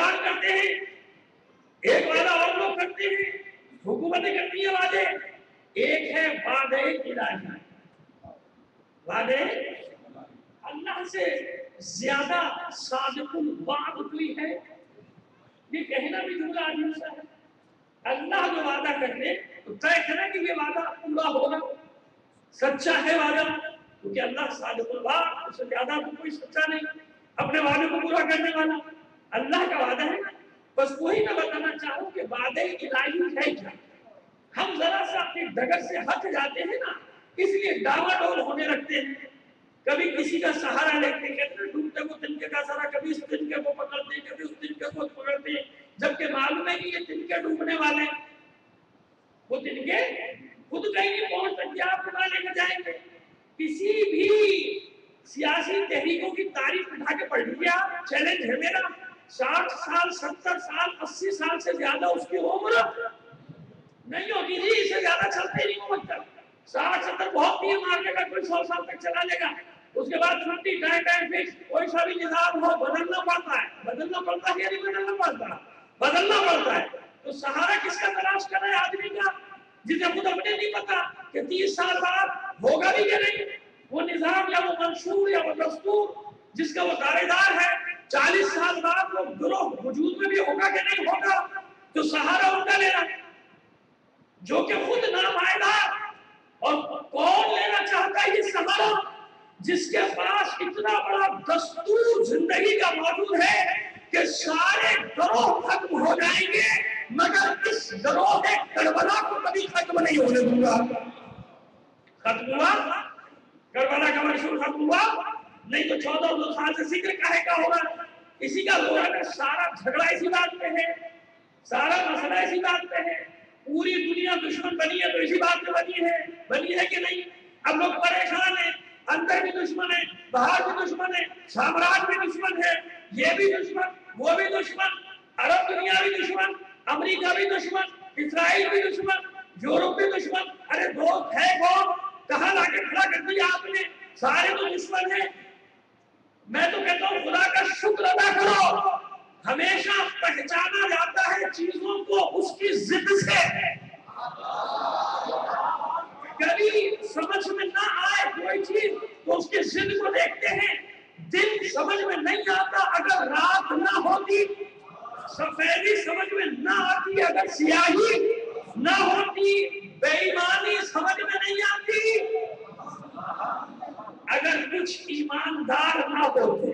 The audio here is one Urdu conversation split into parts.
اعلان کرتے ہیں، ایک وعدہ اور لوگ کرتے ہیں، حکومتیں کرتی ہیں وعدے. ایک ہے وعدے الہی. وعدے اللہ سے زیادہ صادق الوعد کوئی ہے؟ یہ کہنا بھی جملہ عجیب سا ہے. اللہ جو وعدہ کر دے تو طے کرے کہ یہ وعدہ پورا ہوگا، سچا ہے وعدہ، کیونکہ اللہ صادق الوعد، اس سے زیادہ تو کوئی سچا نہیں اپنے وعدے کو پورا کرنے والا. اللہ کا وعدہ ہے. بس وہی میں بتانا چاہوں کہ وعدے الہی ہے کیا. ہم ذرا سا اپنی ڈگر سے ہٹ جاتے ہیں نا، اس لیے ڈاوا ڈول ہونے لگتے ہیں. کبھی کسی کا سہارا لیتے ہیں، کہتے ہیں ڈوبتے کو تنکے کا سہارا، کبھی اس تنکے کو پکڑتے ہیں، کبھی اس تنکے کو پکڑتے ہیں، جبکہ معلوم ہے کہ یہ تنکے ڈوبنے والے ہیں. وہ تنکے خود کہیں نہیں پہنچ سکتے، آپ کو لے کر جائیں گے. کسی بھی سیاسی تحریکوں کی تاریخ اٹھا کے پڑھ لیجیے آپ. چیلنج ہے میرا، 60 سال 70 سال 80 سال سے زیادہ اس کی عمر نہیں ہوتی تھی، اس سے زیادہ چلتے نہیں وہ مطلب. 60 70 بہت تیر مارنے کا، کوئی 100 سال تک چلا لے گا. اس کے بعد چھٹی ٹائم فکس، کوئی سا بھی نظام ہو بدلنا پڑتا ہے. بدلنا پڑتا ہے یا نہیں بدلنا پڑتا؟ بدلنا پڑتا ہے. تو سہارا کس کا تلاش کر رہا ہے آدمی کا جسے خود اپنے نہیں پتا کہ 30 سال بعد ہوگا بھی کہ نہیں. وہ نظام یا وہ منشور یا وہ دستور جس کا وہ دارے دار ہے، 40 سال بعد وہ گروہ وجود میں بھی ہوگا کہ نہیں ہوگا. تو سہارا ان کا لینا ہے جو کہ خود نامائدار. اور کون لینا چاہتا ہے یہ سہارا؟ جس کے پاس اتنا بڑا دستور زندگی کا موجود ہے کہ سارے گروہ ختم ہو جائیں گے مگر اس گروہ کربلا کو کبھی ختم نہیں ہونے دوں گا. ختم ہوا کربلا کا منشور، ختم ہوا نہیں تو 1400 سال سے ذکر کہے کا ہوگا. اسی کا ہو رہا ہے. سارا جھگڑا اسی بات پہ ہے، سارا مسئلہ اسی بات پہ ہے. پوری دنیا دشمن بنی ہے تو اسی بات پہ بنی ہے کہ نہیں. اب لوگ پریشان ہیں، اندر بھی دشمن ہے، باہر بھی دشمن ہے، سامراج بھی دشمن ہے، یہ بھی دشمن، وہ بھی دشمن، عرب دنیا بھی دشمن، امریکہ بھی دشمن، اسرائیل بھی دشمن، یورپ بھی دشمن. ارے دوست ہے کون؟ کہاں لا کے کھڑا کر دیا آپ نے؟ سارے تو دشمن ہیں. میں تو کہتا ہوں خدا کا شکر ادا کرو. ہمیشہ پہچانا جاتا ہے چیزوں کو اس کی ضد سے. کبھی سمجھ میں نہ آئے کوئی چیز تو اس کی ضد کو دیکھتے ہیں. دن سمجھ میں نہیں آتا اگر رات نہ ہوتی، سفیدی سمجھ میں نہ آتی اگر سیاہی نہ ہوتی، بے ایمانی سمجھ میں نہیں آتی اگر کچھ ایماندار نہ ہوتے.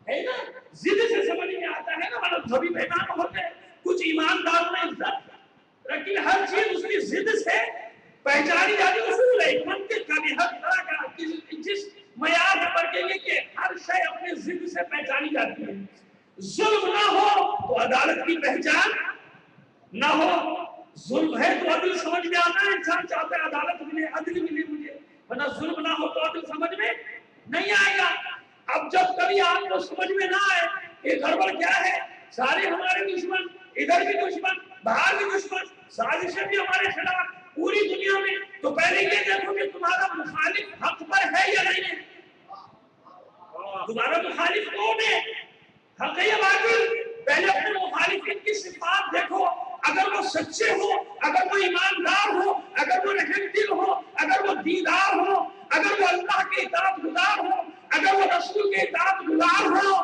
ہے نا، ضد سے سمجھ میں آتا ہے نا، مطلب سبھی بے ایمان ہوتے، کچھ ایماندار میں عزت، لیکن ہر چیز اس کی ضد سے پہچانی جاتی. اصول ہے منطق کا بھی ہر طرح کا، جس معیار پر کے لیے کہ ہر شے اپنے ضد سے پہچانی جاتی ہے. ظلم نہ ہو تو عدالت کی پہچان نہ ہو. ظلم ہے تو عدل سمجھ میں آتا ہے، انسان چاہتا ہے عدالت ملے، عدل ملے مجھے، ورنہ ظلم نہ ہو تو عدل سمجھ میں نہیں آئے گا. اب جب کبھی آپ کو سمجھ میں نہ آئے یہ گڑبڑ کیا ہے، سارے ہمارے دشمن، ادھر بھی دشمن، باہر بھی دشمن، سازشیں بھی ہمارے خلاف پوری دنیا میں، تو پہلے یہ دیکھو کہ تمہارا مخالف حق پر ہے یا نہیں ہے. تمہارا مخالف کون ہے، حق ہے یا باطل؟ پہلے اپنے مخالفین کی صفات دیکھو. اگر وہ سچے ہو، اگر وہ ایماندار ہو، اگر وہ رحم دل ہو، اگر وہ دیندار ہو، اگر وہ اللہ کے اطاعت گزار ہو، اگر وہ رسول کے اطاعت گزار ہو،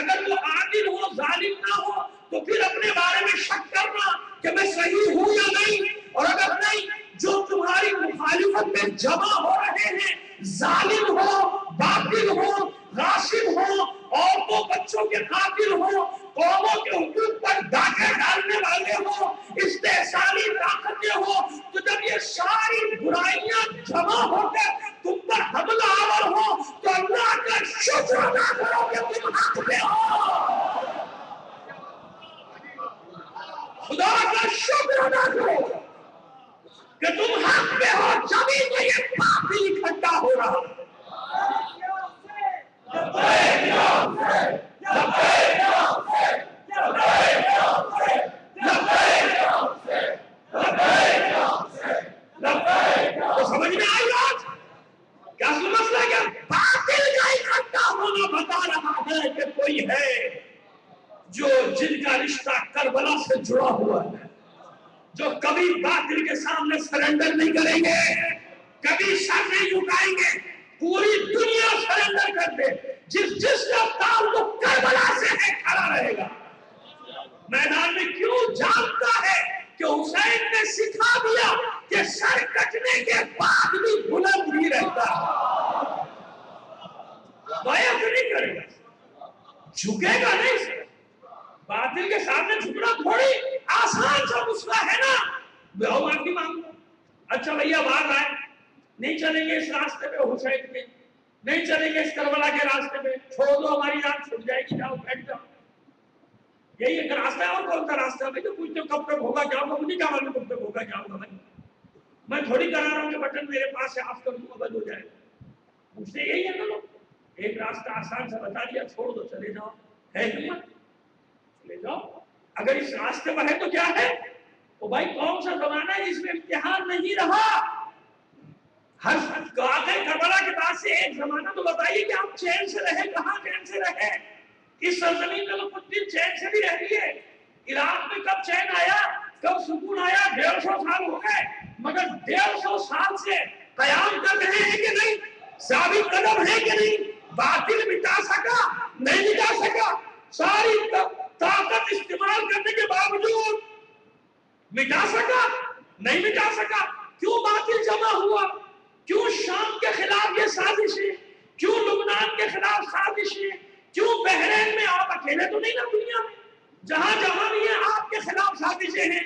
اگر وہ عادل ہو، ظالم نہ ہو، تو پھر اپنے بارے میں شک کرنا کہ میں صحیح ہوں یا نہیں. اور اگر نہیں، جو تمہاری مخالفت میں جمع ہو رہے ہیں ظالم ہو، باطل ہو، غاصب ہو، عورتوں بچوں کے قاتل ہو، قوموں کے حقوق پر ڈاکے ڈالنے والے ہو، استحصالی طاقتیں ہو، تو جب یہ ساری برائیاں جمع ہو کر تم پر حملہ آور ہو تو اللہ کا شکر ادا کرو کہ تم حق پہ ہو. خدا کا شکر ادا کرو کہ تم حق پہ ہو، جبھی تو یہ باطل اکٹھا ہو رہا. تو سمجھ میں آئی بات؟ کیا مسئلہ کیا؟ باطل کا اکٹھا ہونا بتا رہا ہے کہ کوئی ہے جن کا رشتہ کربلا سے جڑا ہوا ہے، جو کبھی باطل کے سامنے سرنڈر نہیں کریں گے، کبھی سر نہیں جھکائیں گے، پوری دنیا سرنڈر کر دے، جس کا تعلق کربلا سے ہے کھڑا رہے گا میدان میں۔ کیوں؟ جانتا ہے کہ حسین نے سکھا دیا کہ سر کٹنے کے بعد بھی بلند ہی رہتا ہے، بیعت نہیں کرے گا، جھکے گا نہیں۔ باطل کے سامنے جھکنا تھوڑی آسان سا مسئلہ ہے نا، بیاؤ معافی مانگو، اچھا بھیا باہر آئے، نہیں چلیں گے اس راستے پہ حسین کے، نہیں چلیں گے اس کربلا کے راستے پہ، چھوڑ دو ہماری جان چھوٹ جائے گی، جاؤ بیٹھ جاؤ، یہی ایک راستہ ہے، اور کون سا راستہ ہے؟ بھائی تو پوچھتے کب تک ہوگا کیا ہوگا، مجھے کیا معلوم کب تک ہوگا کیا ہوگا، بھائی میں تھوڑی کرا رہا ہوں کہ بٹن میرے پاس ہے آف کر دوں بند ہو جائے، پوچھتے یہی ہے نا لوگ۔ ایک راستہ آسان سے بتا دیا، چھوڑ دو چلے جاؤ، ہے ہمت چلے جاؤ، اگر اس راستے پر ہے تو کیا ہے؟ تو بھائی کون سا زمانہ ہے جس میں امتحان نہیں رہا؟ ہر واقعہ کربلا کے بعد سے ایک زمانہ تو بتائیے کہ آپ چین سے رہے، کہاں چین سے رہے؟ اس سرزمین میں تو کچھ دن چین سے بھی رہ لیے، عراق میں کب چین آیا، کب سکون آیا؟ 150 سال ہو گئے، مگر 150 سال سے قیام کر رہے ہیں کہ نہیں؟ ثابت قدم ہے کہ نہیں؟ باطل مٹا سکا؟ نہیں مٹا سکا، ساری طاقت استعمال کرنے کے باوجود مٹا سکا؟ نہیں مٹا سکا۔ کیوں باطل جمع ہوا؟ کیوں شام کے خلاف یہ سازشیں؟ کیوں لبنان کے خلاف سازشیں؟ کیوں بحرین میں؟ آپ اکیلے تو نہیں نا دنیا میں، جہاں جہاں بھی ہیں آپ کے خلاف سازشیں ہیں،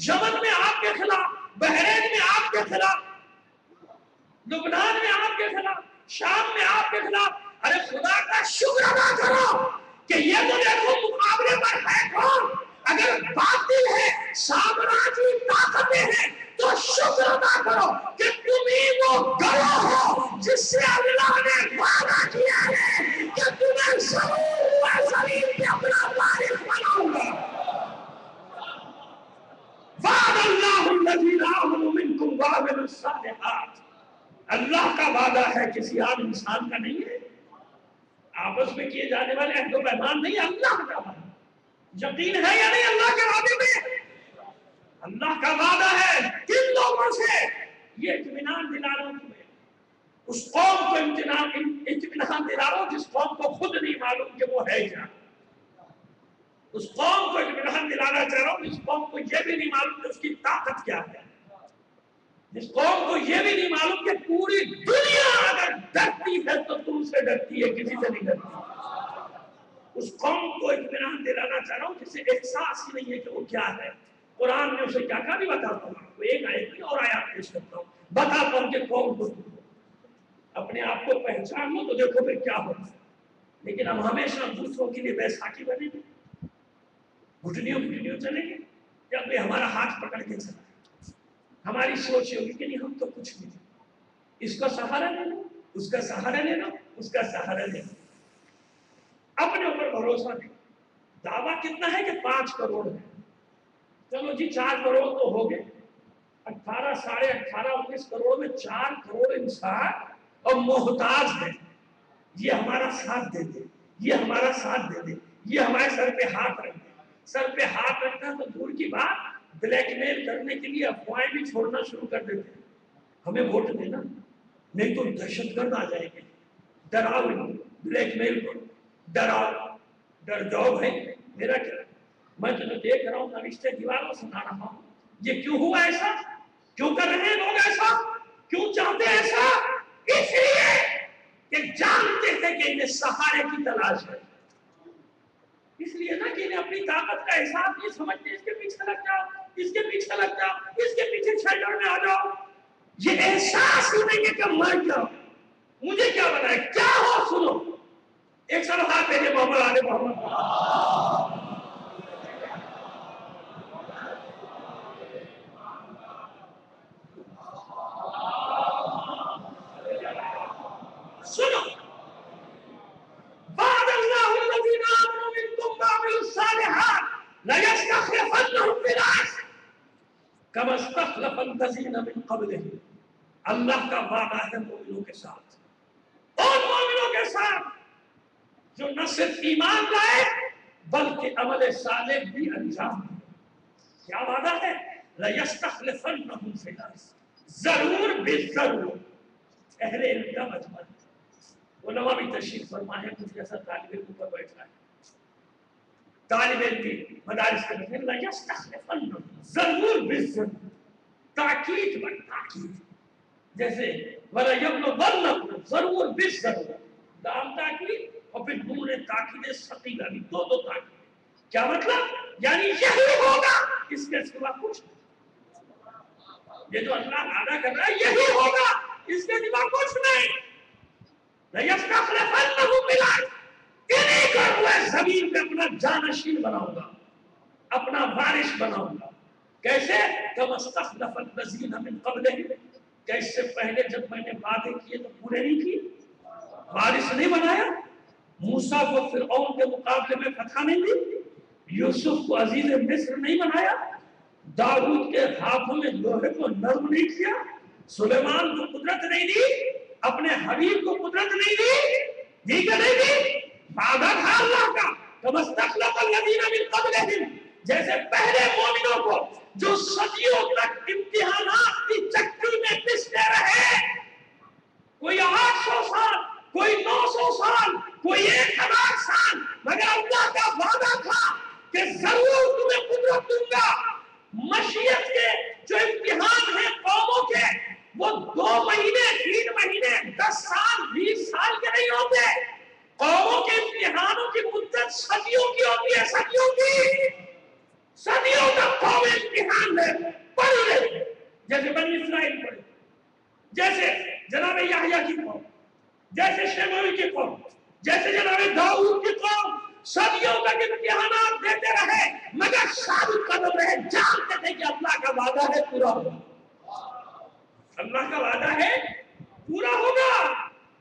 یمن میں آپ کے خلاف، بحرین میں آپ کے خلاف، لبنان میں آپ کے خلاف، شام میں آپ کے خلاف۔ ارے خدا کا شکر ادا کرو کہ یہ تو دیکھو مقابلے پر ہے کون؟ اگر باطل ہے، سامراجی طاقتیں ہیں، تو شکر ادا کرو کہ تم ہی وہ گروہ ہو جس سے اللہ نے وعدہ کیا ہے کہ تمہیں ضرور و زمین پہ اپنا وارث بناؤں گا۔ وعد اللہ الذین آمنوا منکم وعملوا الصالحات، اللہ کا وعدہ ہے، کسی عام انسان کا نہیں ہے، آپس میں کیے جانے والے عہد و پیمان نہیں، اللہ کا وعدہ۔ یقین ہے یا نہیں اللہ کے وعدے میں؟ اللہ کا وعدہ ہے کن لوگوں سے؟ یہ اطمینان دلا رہا ہوں تمہیں، اس قوم کو اطمینان دلا رہا ہوں جس قوم کو خود نہیں معلوم کہ وہ ہے کیا، اس قوم کو اطمینان دلانا چاہ رہا ہوں جس قوم کو یہ بھی نہیں معلوم کہ اس کی طاقت کیا ہے، جس قوم کو یہ بھی نہیں معلوم کہ پوری دنیا اگر ڈرتی ہے تو تم سے ڈرتی ہے، کسی سے نہیں ڈرتی۔ اس قوم کو اطمینان دلانا چاہ رہا ہوں جسے احساس ہی نہیں ہے کہ وہ کیا ہے۔ قرآن میں اسے کیا کہا بھی بتاتا ہوں، آپ کو ایک آیت میں اور آیات پیش کرتا ہوں، بتاتا ہوں کہ کون کو اپنے آپ کو پہچان لو تو دیکھو پھر کیا ہوگا۔ لیکن ہم ہمیشہ دوسروں کے لیے بیساکھی بنے گے، گھٹنیوں چلیں گے، یا کوئی ہمارا ہاتھ پکڑ کے چلا، ہماری سوچ یہ ہوگی کہ نہیں ہم تو کچھ نہیں، اس کا سہارا لے لو، اس کا سہارا لے لو، اس کا سہارا لے لو، اپنے اوپر بھروسہ نہیں۔ دعویٰ کتنا ہے کہ 5 کروڑ ہے، چلو جی 4 کروڑ تو ہو گئے، 18 ساڑھے 18 19 کروڑ میں 4 کروڑ انسان اور محتاج ہے، یہ ہمارا ساتھ دے دے، یہ ہمارا ساتھ دے دے، یہ ہمارے سر پہ ہاتھ رکھ دے۔ سر پہ ہاتھ رکھنا تو دور کی بات، بلیک میل کرنے کے لیے افواہیں بھی چھوڑنا شروع کر دیتے ہیں، ہمیں ووٹ دینا نہیں تو دہشت گرد آ جائیں گے، ڈراؤ، بلیک میل کرو، ڈراؤ، ڈر جاؤ بھائی، میرا کیا، میں تمہیں دیکھ رہا ہوں، میں رشتے دیواروں سنا رہا ہوں، یہ کیوں ہوا ایسا؟ کیوں کر رہے ہیں لوگ ایسا؟ کیوں چاہتے ہیں ایسا؟ اس لیے کہ جانتے ہیں کہ انہیں سہارے کی تلاش ہے، اس لیے نا کہ انہیں اپنی طاقت کا احساس نہیں سمجھتے، اس کے پیچھے لگ جاؤ، اس کے پیچھے لگ جاؤ، اس کے پیچھے شیلٹر میں آ جاؤ، یہ احساس ہی نہیں ہے کہ میں کیا ہوں، مجھے کیا بنائے، کیا ہو سنو۔ ایک سال ہاتھ دے محمد آل محمد، سنو، وعد اللہ الذین آمنوا منکم وعملوا الصالحات لیستخلفنہم فی الارض کما استخلف الذین من قبلہم، اللہ کا وعدہ ہے مومنوں کے ساتھ، ان مومنوں کے ساتھ جو نہ صرف ایمان لائے بلکہ عمل صالح بھی انجام دے. کیا وعدہ ہے؟ لَيَسْتَخْلِفَنَّهُمْ فِي الْأَرْضِ. ضرور بے ضرور اہل علم کا مجمع. علماء بھی تشریف فرما ہے. کچھ ایسا طالب علم پر بیٹھا ہے, طالب علم بھی مدارس کے میں لَيَسْتَخْلِفَنَّهُمْ ضرور بے ضرور, تاکید بر تاکید. جیسے وَلَيَبْلُغَنَّكُمْ ضرور بے ضرور, دام تاکید اور پھر نون تاکید ثقیلہ بھی, دو دو تاکید. کیا مطلب؟ یعنی یہی ہوگا, اس کے سوا کچھ نہیں. یہ جو اللہ وعدہ کر رہا ہے یہی ہوگا, اس کے سوا کچھ نہیں. لَيَسْتَخْلِفَنَّهُمْ فِي الْأَرْضِ, انہیں کو میں زمین پہ اپنا جانشین بناؤں گا, اپنا وارث بناؤں گا. کیسے؟ كَمَا اسْتَخْلَفَ الَّذِينَ مِن قَبْلِهِمْ, کہ اس سے پہلے جب میں نے وعدے کیے تو پورے نہیں کیے, وارث نہیں بنایا. موسیٰ کو فرعون کے مقابلے میں فتح نہیں دی, یوسف کو عزیز مصر نہیں بنایا, داؤد کے ہاتھوں میں لوہے کو نرم نہیں کیا, سلیمان کو قدرت نہیں دی, اپنے حبیب کو قدرت نہیں دی, دی کہ نہیں دی؟ وعدہ تھا اللہ کا. كَمَا اسْتَخْلَفَ الَّذِينَ مِن قَبْلِهِمْ, جیسے پہلے مومنوں کو جو صدیوں تک امتحانات کی چکی میں پستے رہے, کوئی 800 سال, کوئی 900 سال, کوئی 1000 سال, مگر اللہ کا وعدہ تھا کہ ضرور تمہیں قدرت دوں گا. مشیت کے جو امتحان ہیں قوموں کے, وہ 2 مہینے, 3 مہینے, 10 سال, 20 سال کے نہیں ہوتے. قوموں کے امتحانوں کی مدت صدیوں کی ہوتی ہے, صدیوں کی, صدیوں تک قوم امتحان ہے. پڑھ لے جیسے بنی اسرائیل پڑھے, جیسے جناب یحییٰ کی قوم, جیسے شموئیل کی قوم, جیسے جناب داؤد کی قوم, صدیوں تک امتحانات دیتے رہے, مگر ثابت قدم رہے, جانتے تھے کہ اللہ کا وعدہ ہے پورا ہوگا. اللہ کا وعدہ ہے پورا ہوگا.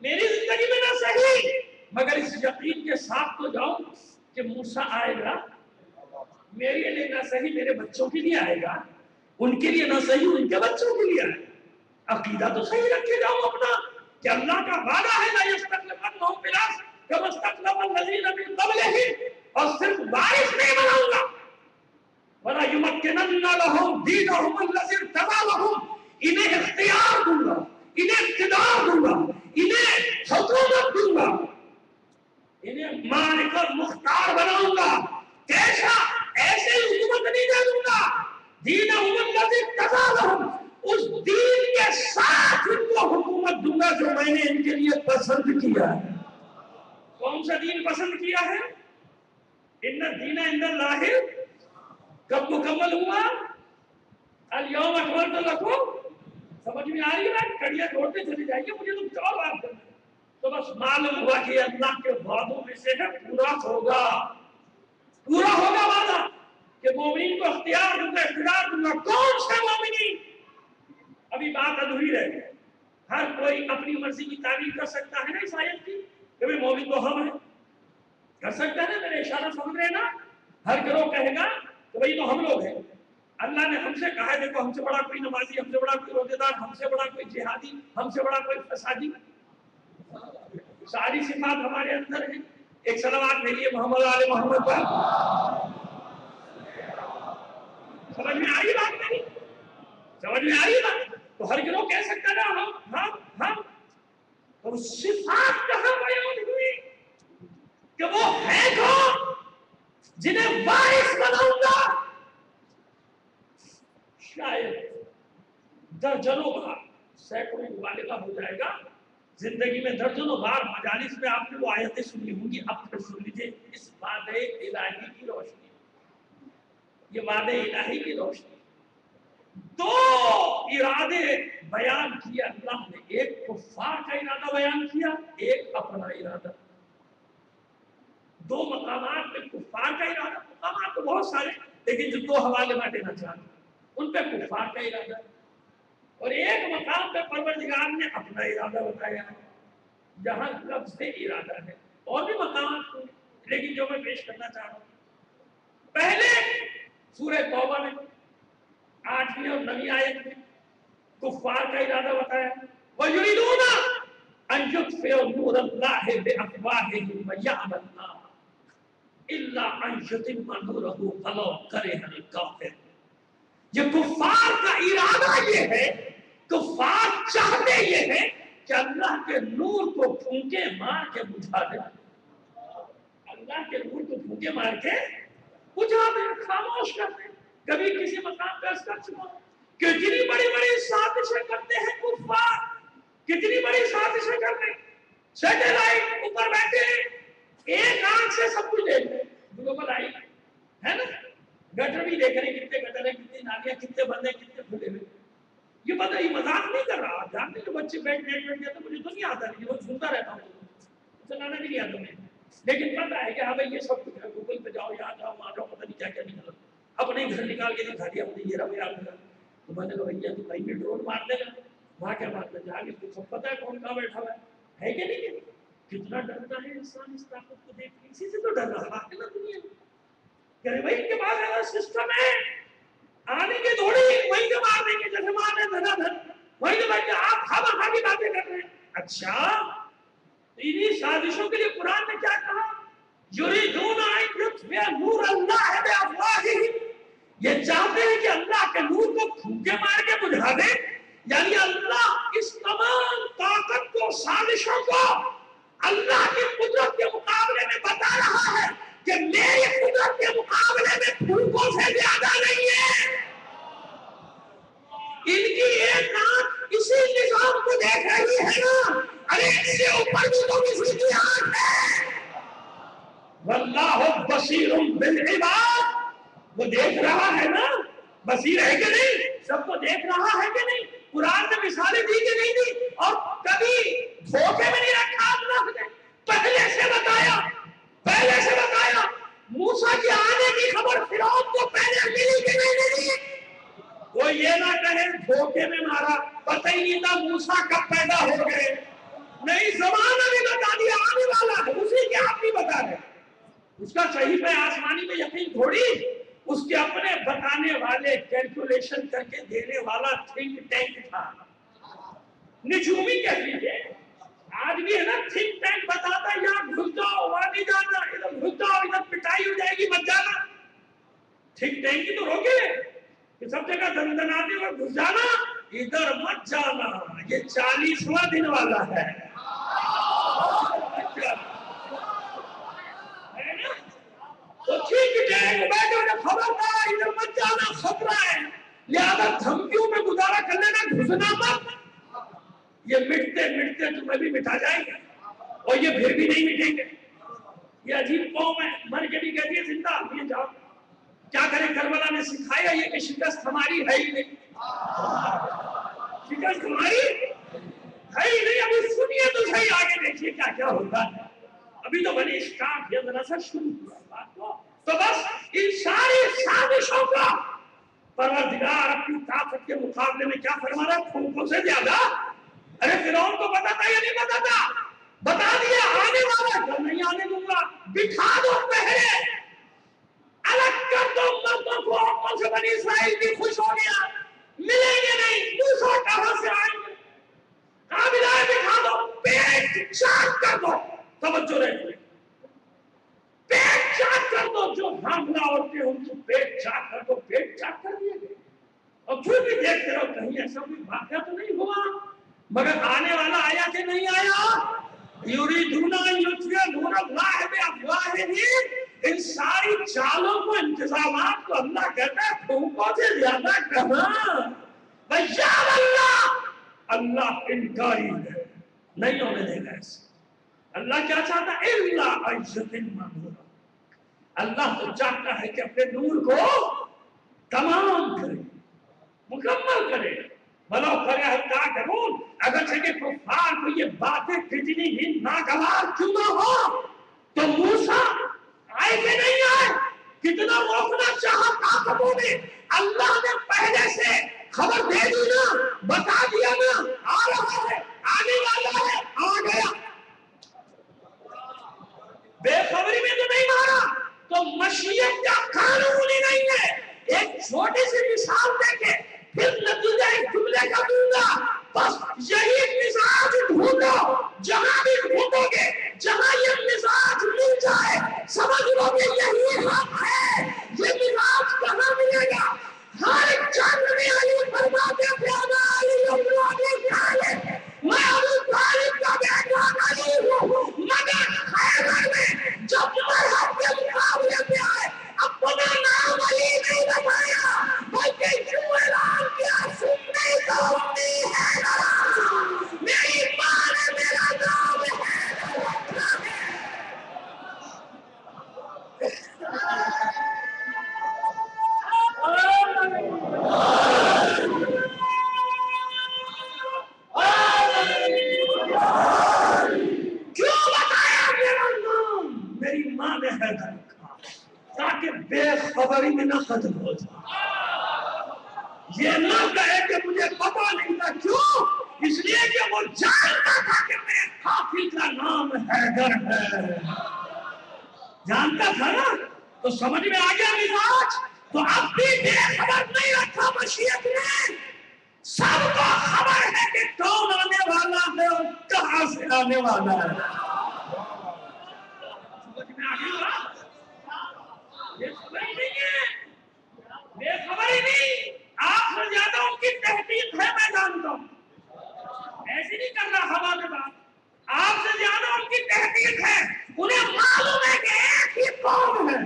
میری زندگی میں نہ صحیح, مگر اس یقین کے ساتھ تو جاؤں کہ موسیٰ آئے گا, میرے لیے نہ صحیح میرے بچوں کے لیے آئے گا, ان کے لیے نہ صحیح ان کے بچوں کے لیے آئے گا. عقیدہ تو صحیح رکھے جاؤ اپنا کہ اللہ کا وعدہ ہے لَيَسْتَخْلِفَنَّهُمْ فِي الْأَرْضِ كَمَا اسْتَخْلَفَ الَّذِينَ مِن قَبْلِهِمْ, اور صرف وارث نہیں بناؤں گا. وَلَا يُمَكِّنَنَّ لَهُمْ دِينَهُمُ الَّذِي ارْتَضَىٰ لَهُمْ, انہیں اختیار دوں گا, انہیں اقتدار دوں گا, انہیں حکومت دوں گا, انہیں مالک اور مختار بناؤں گا. کیسا؟ ایسے حکومت نہیں دے دوں گا. دِينَهُمُ الَّذِي ارْتَضَىٰ لَهُمْ, اس دین کے ساتھ ان کو حکومت دوں گا جو میں نے ان کے لیے پسند کیا ہے. کون سا دین پسند کیا ہے؟ ان الدین عند اللہ, کب مکمل ہوا؟ الیوم اکملت لکم. سمجھ میں آ رہی ہے؟ کڑیاں توڑتے چلے جائیے, مجھے تو اور بات کرنا ہے. تو بس معلوم ہوا کہ اللہ کے وعدوں میں سے ہے پورا ہوگا, پورا ہوگا وعدہ کہ مومنین کو اختیار دوں گا, اقتدار دوں گا. کون سے مومنین؟ ابھی بات ادھوری رہ گئی. ہر کوئی اپنی مرضی کی تعریف کر سکتا ہے نا اس آیت کی, کہ بھئی مومن تو ہم ہیں, کر سکتا ہے نا, میرے اشارہ سمجھ رہے نا. ہر گروہ کہے گا کہ بھئی تو ہم لوگ ہیں. اللہ نے ہم سے کہا ہے دیکھو ہم سے بڑا کوئی نمازی, ہم سے بڑا کوئی روزے دار, ہم سے بڑا کوئی جہادی, ہم سے بڑا کوئی فسادی. ساری صفات ہمارے اندر ہیں. ایک صلوات بھیجیے محمد آل محمد پر. سمجھ میں آئی بات میری؟ سمجھ میں آئی بات؟ تو ہر گروہ کہہ سکتا نا ہم. اور صفات کہاں بیان ہوئی کہ وہ ہے کون جنہیں وارث بناؤں گا؟ شاید درجنوں بار, سینکڑوں مبالغہ ہو جائے گا, زندگی میں درجنوں بار مجالس میں آپ نے وہ آیتیں سنی ہوں گی. اب پھر سن لیجیے اس وعدے الہی کی روشنی, یہ وعدے الہی کی روشنی. دو ارادے بیان کیا اللہ نے, ایک کفار کا ارادہ بیان کیا, ایک اپنا ارادہ. دو مقامات پہ کفار کا ارادہ, مقامات تو بہت سارے لیکن جو دو حوالے میں دینا چاہتا ہوں ان پہ کفار کا ارادہ, اور ایک مقام پہ پروردگار نے اپنا ارادہ بتایا ہے جہاں لفظ ارادہ ہے. اور بھی مقامات ہیں لیکن جو میں پیش کرنا چاہ رہا ہوں, پہلے سورہ توبہ میں 8ویں اور 9ویں آیت میں کفار کا ارادہ بتایا, وَيُرِيدُونَ أَن يُطْفِئُوا نُورَ اللَّهِ بِأَفْوَاهِهِمْ وَيَأْبَى اللَّهُ. الا ان یتم نورہ ولو کرہ الکافر. یہ کفار کا ارادہ یہ ہے، کفار چاہتے یہ ہے کہ اللہ کے نور کو پھونکے مار کے بجھا دے. اللہ کے نور کو پھونکے مار کے بجھا دے، خاموش کر دے. کبھی کسی مقام پہ اس کر چکا کتنی بڑی بڑی سازشیں کرتے ہیں کفار، کتنی بڑی سازشیں کرتے ہیں. سیٹلائٹ اوپر بیٹھے ایک آنکھ سے سب کچھ دیکھ رہے، گلوبل آئی ہے نا، گٹر بھی دیکھ رہے ہیں، کتنے گٹر ہیں، کتنی نالیاں، کتنے بندے، کتنے کھلے ہوئے. یہ پتہ یہ مذاق نہیں کر رہا. آپ جانتے ہیں جو بچے بیٹھ گیا تو مجھے تو نہیں آتا، نہیں وہ سنتا رہتا ہوں، چلانا بھی نہیں آتا مجھے، لیکن پتہ ہے کہ ہاں بھائی یہ سب کچھ ہے. گوگل پہ جاؤ، یہاں جاؤ، وہاں جاؤ، پتہ نہیں کیا کیا نکلا. اپنے گھر نکال کے دکھا دیا مجھے، یہ رہا میرا گھر. تو میں نے کہا بھیا تو کہیں بھی ڈرون مار دے گا، وہاں کیا مارتا جا کے تو سب پتہ ہے کون کہاں بیٹھا ہوا ہے کہ نہیں. کتنا ڈرتا ہے انسان اس طاقت کو دیکھ کے. اسی سے تو ڈر رہا ہے نا دنیا میں، کہ بھائی ان کے پاس ایسا سسٹم ہے، آنے کے تھوڑی وہیں سے مار دیں گے، جیسے مار رہے دھنا دھن وہیں سے بیٹھ کے آپ خواہ کی باتیں کر رہے ہیں. اچھا انہی سازشوں کے لیے قرآن نے کیا کہا؟ یریدون ان یطفئوا نور اللہ بافواہہم، یہ چاہتے ہیں کہ اللہ کے نور کو پھونکے مار کے بجھا دے. یعنی اللہ اس تمام طاقت کو، سازشوں کو اللہ کی قدرت کے مقابلے میں بتا رہا ہے کہ میری قدرت کے مقابلے میں پھونکوں سے زیادہ نہیں ہے. ان کی ایک آنکھ اسی نظام کو دیکھ رہی ہے نا، ارے اس سے اوپر بھی تو کسی کی آنکھ ہے. واللہ بصیر بالعباد، وہ دیکھ رہا ہے نا، بصیر ہے کہ نہیں، سب کو دیکھ رہا ہے کہ نہیں. قرآن نے مثالیں دی کہ نہیں دی، اور کبھی دھوکے میں نہیں رکھا اللہ نے، پہلے سے بتایا، پہلے سے بتایا. موسیٰ کے آنے کی خبر فرعون کو پہلے ملی کہ نہیں ملی؟ وہ یہ نہ کہے دھوکے میں مارا، پتہ ہی نہیں تھا موسیٰ کب پیدا ہو گئے. نہیں، زمانہ بھی بتا دیا آنے والا ہے، اسی کے آپ بھی بتا رہے. اس کا صحیح پہ آسمانی میں یقین تھوڑی، اس کے اپنے بتانے والے، کیلکولیشن کر کے دینے والا تھنک ٹینک تھا. نجومی کہہ لیجیے، آج بھی ہے نا تھنک ٹینک بتاتا ہے یہاں گھس جاؤ، وہاں نہیں جانا، ادھر گھس جاؤ، ادھر پٹائی ہو جائے گی مت جانا. تھنک ٹینک ہی تو روکے کہ سب جگہ دندناتے ہوئے گھس جانا، ادھر مت جانا، یہ 40واں دن والا ہے. تو ٹھیک ٹینک بیٹھے ہوئے خبردار ادھر مت جانا، خطرہ ہے، لہذا دھمکیوں میں گزارا کر لینا، گھسنا مت. یہ مٹتے مٹتے تمہیں بھی مٹا جائیں گے، اور یہ پھر بھی نہیں مٹیں گے. یہ عجیب قوم ہے، مر کے بھی کہتی ہے زندہ. یہ جاؤ کیا کرے، کربلا نے سکھایا یہ کہ شکست ہماری ہے ہی نہیں، شکست ہماری ہے ہی نہیں. ابھی سنیے تو صحیح، آگے دیکھیے کیا کیا ہوتا ہے. ابھی تو بنی اسٹارٹ یہ ذرا سا شروع ہوا بات کو. تو بس ان ساری سازشوں کا پروردگار اپنی طاقت کے مقابلے میں کیا فرما رہا ہے؟ پھونکوں سے زیادہ. ارے فرعون کو پتا تھا یا نہیں پتا تھا؟ بتا دیا آنے والا ہے، نہیں آنے دوں گا. بٹھا دو پہرے، الگ کر دو مردوں کو عورتوں سے. بنی اسرائیل بھی خوش ہو گیا، ملیں گے نہیں، دوسرا کہاں سے آئیں گے. قابلہ بٹھا دو، پیٹ چاک کر دو. توجہ رہے، پیٹ چاک کر دو. جو حاملہ عورتیں ان کو پیٹ چاک کر دو. پیٹ چاک کر دیے گئے. اور پھر بھی دیکھتے رہو کہیں ایسا کوئی واقعہ تو نہیں ہوا. مگر آنے والا آیا کہ نہیں آیا؟ یریدون ان یطفئوا نور اللہ بافواہہم. ان ساری چالوں کو، انتظامات کو اللہ کہتا ہے پھونکوں سے زیادہ کہاں. وَيَعْلَمُ اللہ، اللہ انکاری ہے، نہیں ہونے دے گا ایسے. اللہ کیا چاہتا ہے؟ اِلَّا أَن يُتِمَّ نُورَهُ، اللہ تو چاہتا ہے کہ اپنے نور کو تمام کرے، مکمل کرے. بلو کرے الکافرون، اگرچہ کہ کفار کو یہ باتیں کتنی ہی ناگوار کیوں نہ ہو. تو موسیٰ آئے کہ نہیں آئے؟ کتنا روکنا چاہا طاقتوں نے، اللہ نے پہلے سے خبر دے دی نا، بتا دیا نا، آ رہا ہے، آنے والا ہے، آ گیا. بے خبری میں تو نہیں مارا. تو مشیت کا قانون ہی نہیں ہے. ایک چھوٹی سی مثال دے کے پھر نتیجہ ایک جملے کا دوں گا. بس یہی مزاج ڈھونڈو، جہاں بھی ڈھونڈو گے، جہاں یہ مزاج مل جائے سمجھ لو کہ تاکہ بے خبری میں نہ ختم ہو جائے. یہ نہ کہے کہ مجھے پتا نہیں تھا. کیوں؟ اس لیے کہ وہ جانتا تھا کہ میرے قاتل کا نام حیدر ہے. جانتا تھا نا، تو سمجھ میں آ گیا مزاج. تو اب بھی بے خبر نہیں رکھا مشیت نے. سب کو خبر ہے کہ کون آنے والا ہے اور کہاں سے آنے والا ہے. سمجھ میں آ گیا؟ یہ خبر ہی نہیں ہے، بے خبر ہی نہیں. آپ سے زیادہ ان کی تحقیق ہے، میں جانتا ہوں. ایسی نہیں کر رہا ہوا میں بات. آپ سے زیادہ ان کی تحقیق ہے. انہیں معلوم ہے کہ ایک ہی قوم ہے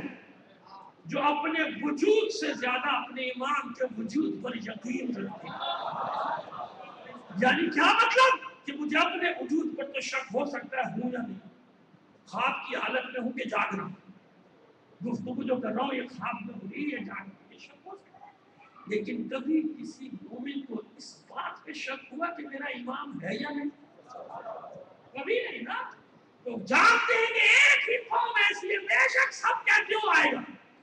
جو اپنے وجود سے زیادہ اپنے امام کے وجود پر یقین رکھتی ہے. یعنی کیا مطلب؟ کہ مجھے اپنے وجود پر تو شک ہو سکتا ہے، ہوں یا نہیں. خواب کی حالت میں ہوں کہ جاگ رہا ہوں. گفتگو جو کر رہا ہوں یہ خواب میں ہو رہی ہے، جاگ رہا ہوں، یہ شک ہو سکتا ہے. لیکن کبھی کسی مومن کو اس بات پہ شک ہوا کہ میرا امام ہے یا نہیں؟ کبھی نہیں نا. تو جانتے ہیں کہ ایک ہی قوم ایسی ہے، بے شک سب کیا کیوں آئے گا،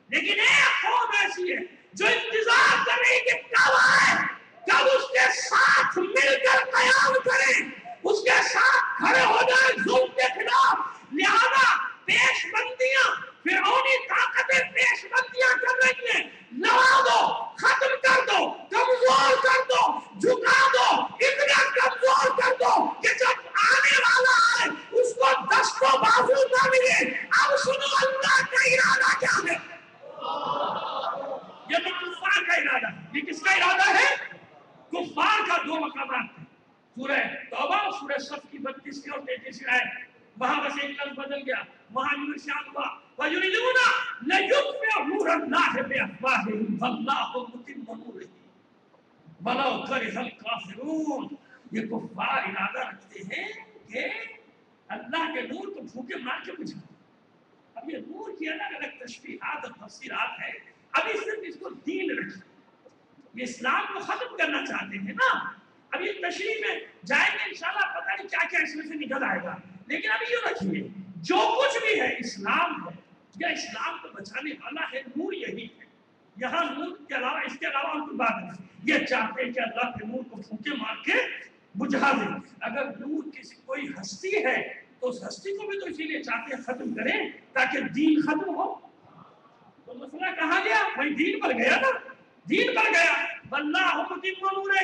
لیکن ایک قوم ایسی ہے جو انتظار کر رہی کہ کب آئے، کب اس کے ساتھ مل کر قیام کریں، اس کے ساتھ کھڑے ہو جائیں ظلم کے خلاف. لہذا پیش بندیاں، فرعونی طاقتیں پیش بندیاں کر رہی ہیں. لڑا دو، ختم کر دو، کمزور کر دو، جھکا دو، اتنا کمزور کر دو کہ جب آنے والا آئے اس کو دست و بازو نہ ملے. اب سنو اللہ کا ارادہ کیا ہے. یہ تو کفار کا ارادہ ہے. یہ کس کا ارادہ ہے؟ کفار کا. دو مقامات ہیں سورہ توبہ اور سورہ صف کی 32 اور 33 آیت. وہاں بس ایک لفظ بدل گیا. وہاں یہ ارشاد ہوا وَيُرِيدُونَ لِيُطْفِئُوا نُورَ اللَّهِ بِأَفْوَاهِهِمْ وَاللَّهُ مُتِمُّ نُورِهِ وَلَوْ كَرِهَ الْكَافِرُونَ. یہ کفار ارادہ رکھتے ہیں کہ اللہ کے نور کو پھونکے مار کے بجھا. اب یہ نور کی الگ الگ تشبیہات اور تفسیرات ہیں. ابھی صرف اس کو دین رکھیں. یہ اسلام کو ختم کرنا چاہتے ہیں نا. اب یہ تشریح میں جائیں گے انشاءاللہ، پتہ نہیں کیا کیا اس میں سے نکل آئے گا. لیکن ابھی یہ رکھیے جو کچھ بھی ہے اسلام ہے یا اسلام کو بچانے والا ہے، نور یہی ہے. یہاں نور کے علاوہ اس کے علاوہ ان کی بات نہیں. یہ چاہتے ہیں کہ اللہ کے نور کو پھونکے مار کے بجھا دیں. اگر نور کسی کوئی ہستی ہے تو اس ہستی کو بھی تو اسی لیے چاہتے ہیں ختم کریں تاکہ دین ختم ہو. تو مسئلہ کہاں گیا؟ بھائی دین پر گیا نا. دین پر گیا. واللہ متم نورہ،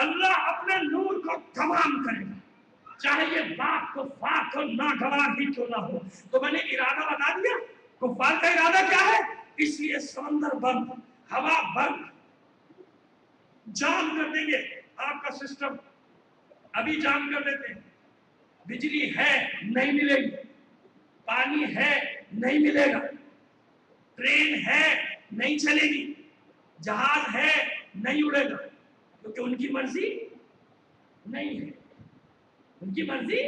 اللہ اپنے نور کو تمام کرے گا چاہے یہ بات کفار کو ناگوار ہی کیوں نہ ہو. تو میں نے ارادہ بتا دیا. کفار کا ارادہ کیا ہے؟ اس لیے سمندر بند، ہوا بند، جام کر دیں گے آپ کا سسٹم. ابھی جام کر دیتے ہیں. بجلی ہے نہیں ملے گی، پانی ہے نہیں ملے گا، ٹرین ہے نہیں چلے گی، جہاز ہے نہیں اڑے گا، کیونکہ ان کی مرضی نہیں ہے. ان کی مرضی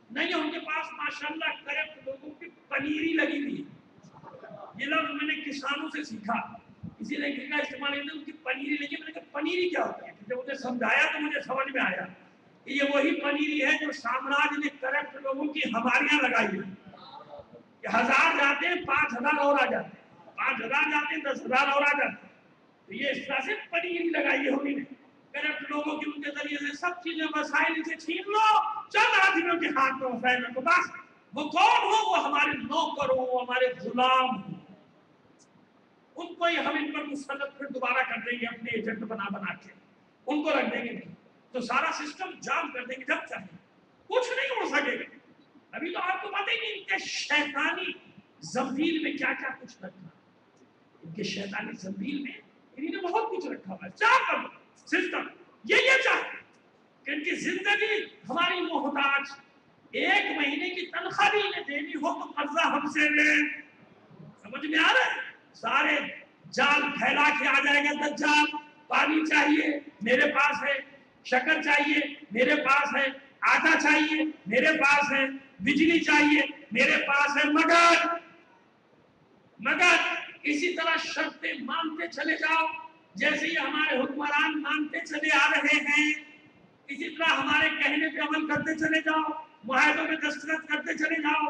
نہیں ہے. ان کے پاس ماشاءاللہ کرپٹ لوگوں کی پنیری لگی ہوئی ہے. یہ لفظ میں نے کسانوں سے سیکھا. کسی نے کہا استعمال نہیں، ان کی پنیری لگی. میں نے کہا پنیری کیا ہوتی ہے؟ جب مجھے سمجھایا تو مجھے سمجھ میں آیا کہ یہ وہی پنیری ہے جو سامراج نے کرپٹ لوگوں کی ہماریاں لگائی ہے. کہ 1000 جاتے ہیں 5000 اور آ جاتے ہیں، 5000 جاتے ہیں 10000 اور آ جاتے ہیں. تو یہ اس طرح سے پنیری لگائی ہے انہوں نے کرپٹ لوگوں کی. ان کے ذریعے سے سب چیزیں وسائل سے چھین لو، چند آدمیوں کے ہاتھ میں وسائل کو. بس وہ کون ہو؟ وہ ہمارے نوکر ہو، وہ ہمارے غلام ہو. ان کو ہم ان پر مسلط پھر دوبارہ کر دیں گے اپنے ایجنٹ بنا بنا کے. ان کو رکھ دیں گے نہیں تو سارا سسٹم جام کر دیں گے جب چاہے. کچھ نہیں ہو سکے گا. ابھی تو آپ کو پتہ ہی نہیں ان کے شیطانی زنبیل میں کیا کیا کچھ رکھا. ان کے شیطانی زنبیل میں انہوں نے بہت کچھ رکھا ہوا ہے. چاہ سسٹم یہ چاہتے کہ ان کی زندگی ہماری محتاج. 1 مہینے کی تنخواہ بھی انہیں دینی ہو تو قرضہ ہم سے لیں. سمجھ میں آ رہا ہے؟ سارے جال پھیلا کے آ جائے گا دجال. پانی چاہیے میرے پاس ہے، شکر چاہیے میرے پاس ہے، آٹا چاہیے میرے پاس ہے، بجلی چاہیے میرے پاس ہے. مگر اسی طرح شرطیں مانتے چلے جاؤ جیسے یہ ہمارے حکمران مانتے چلے آ رہے ہیں. اسی طرح ہمارے کہنے پہ عمل کرتے چلے جاؤ، معاہدوں میں دستخط کرتے چلے جاؤ.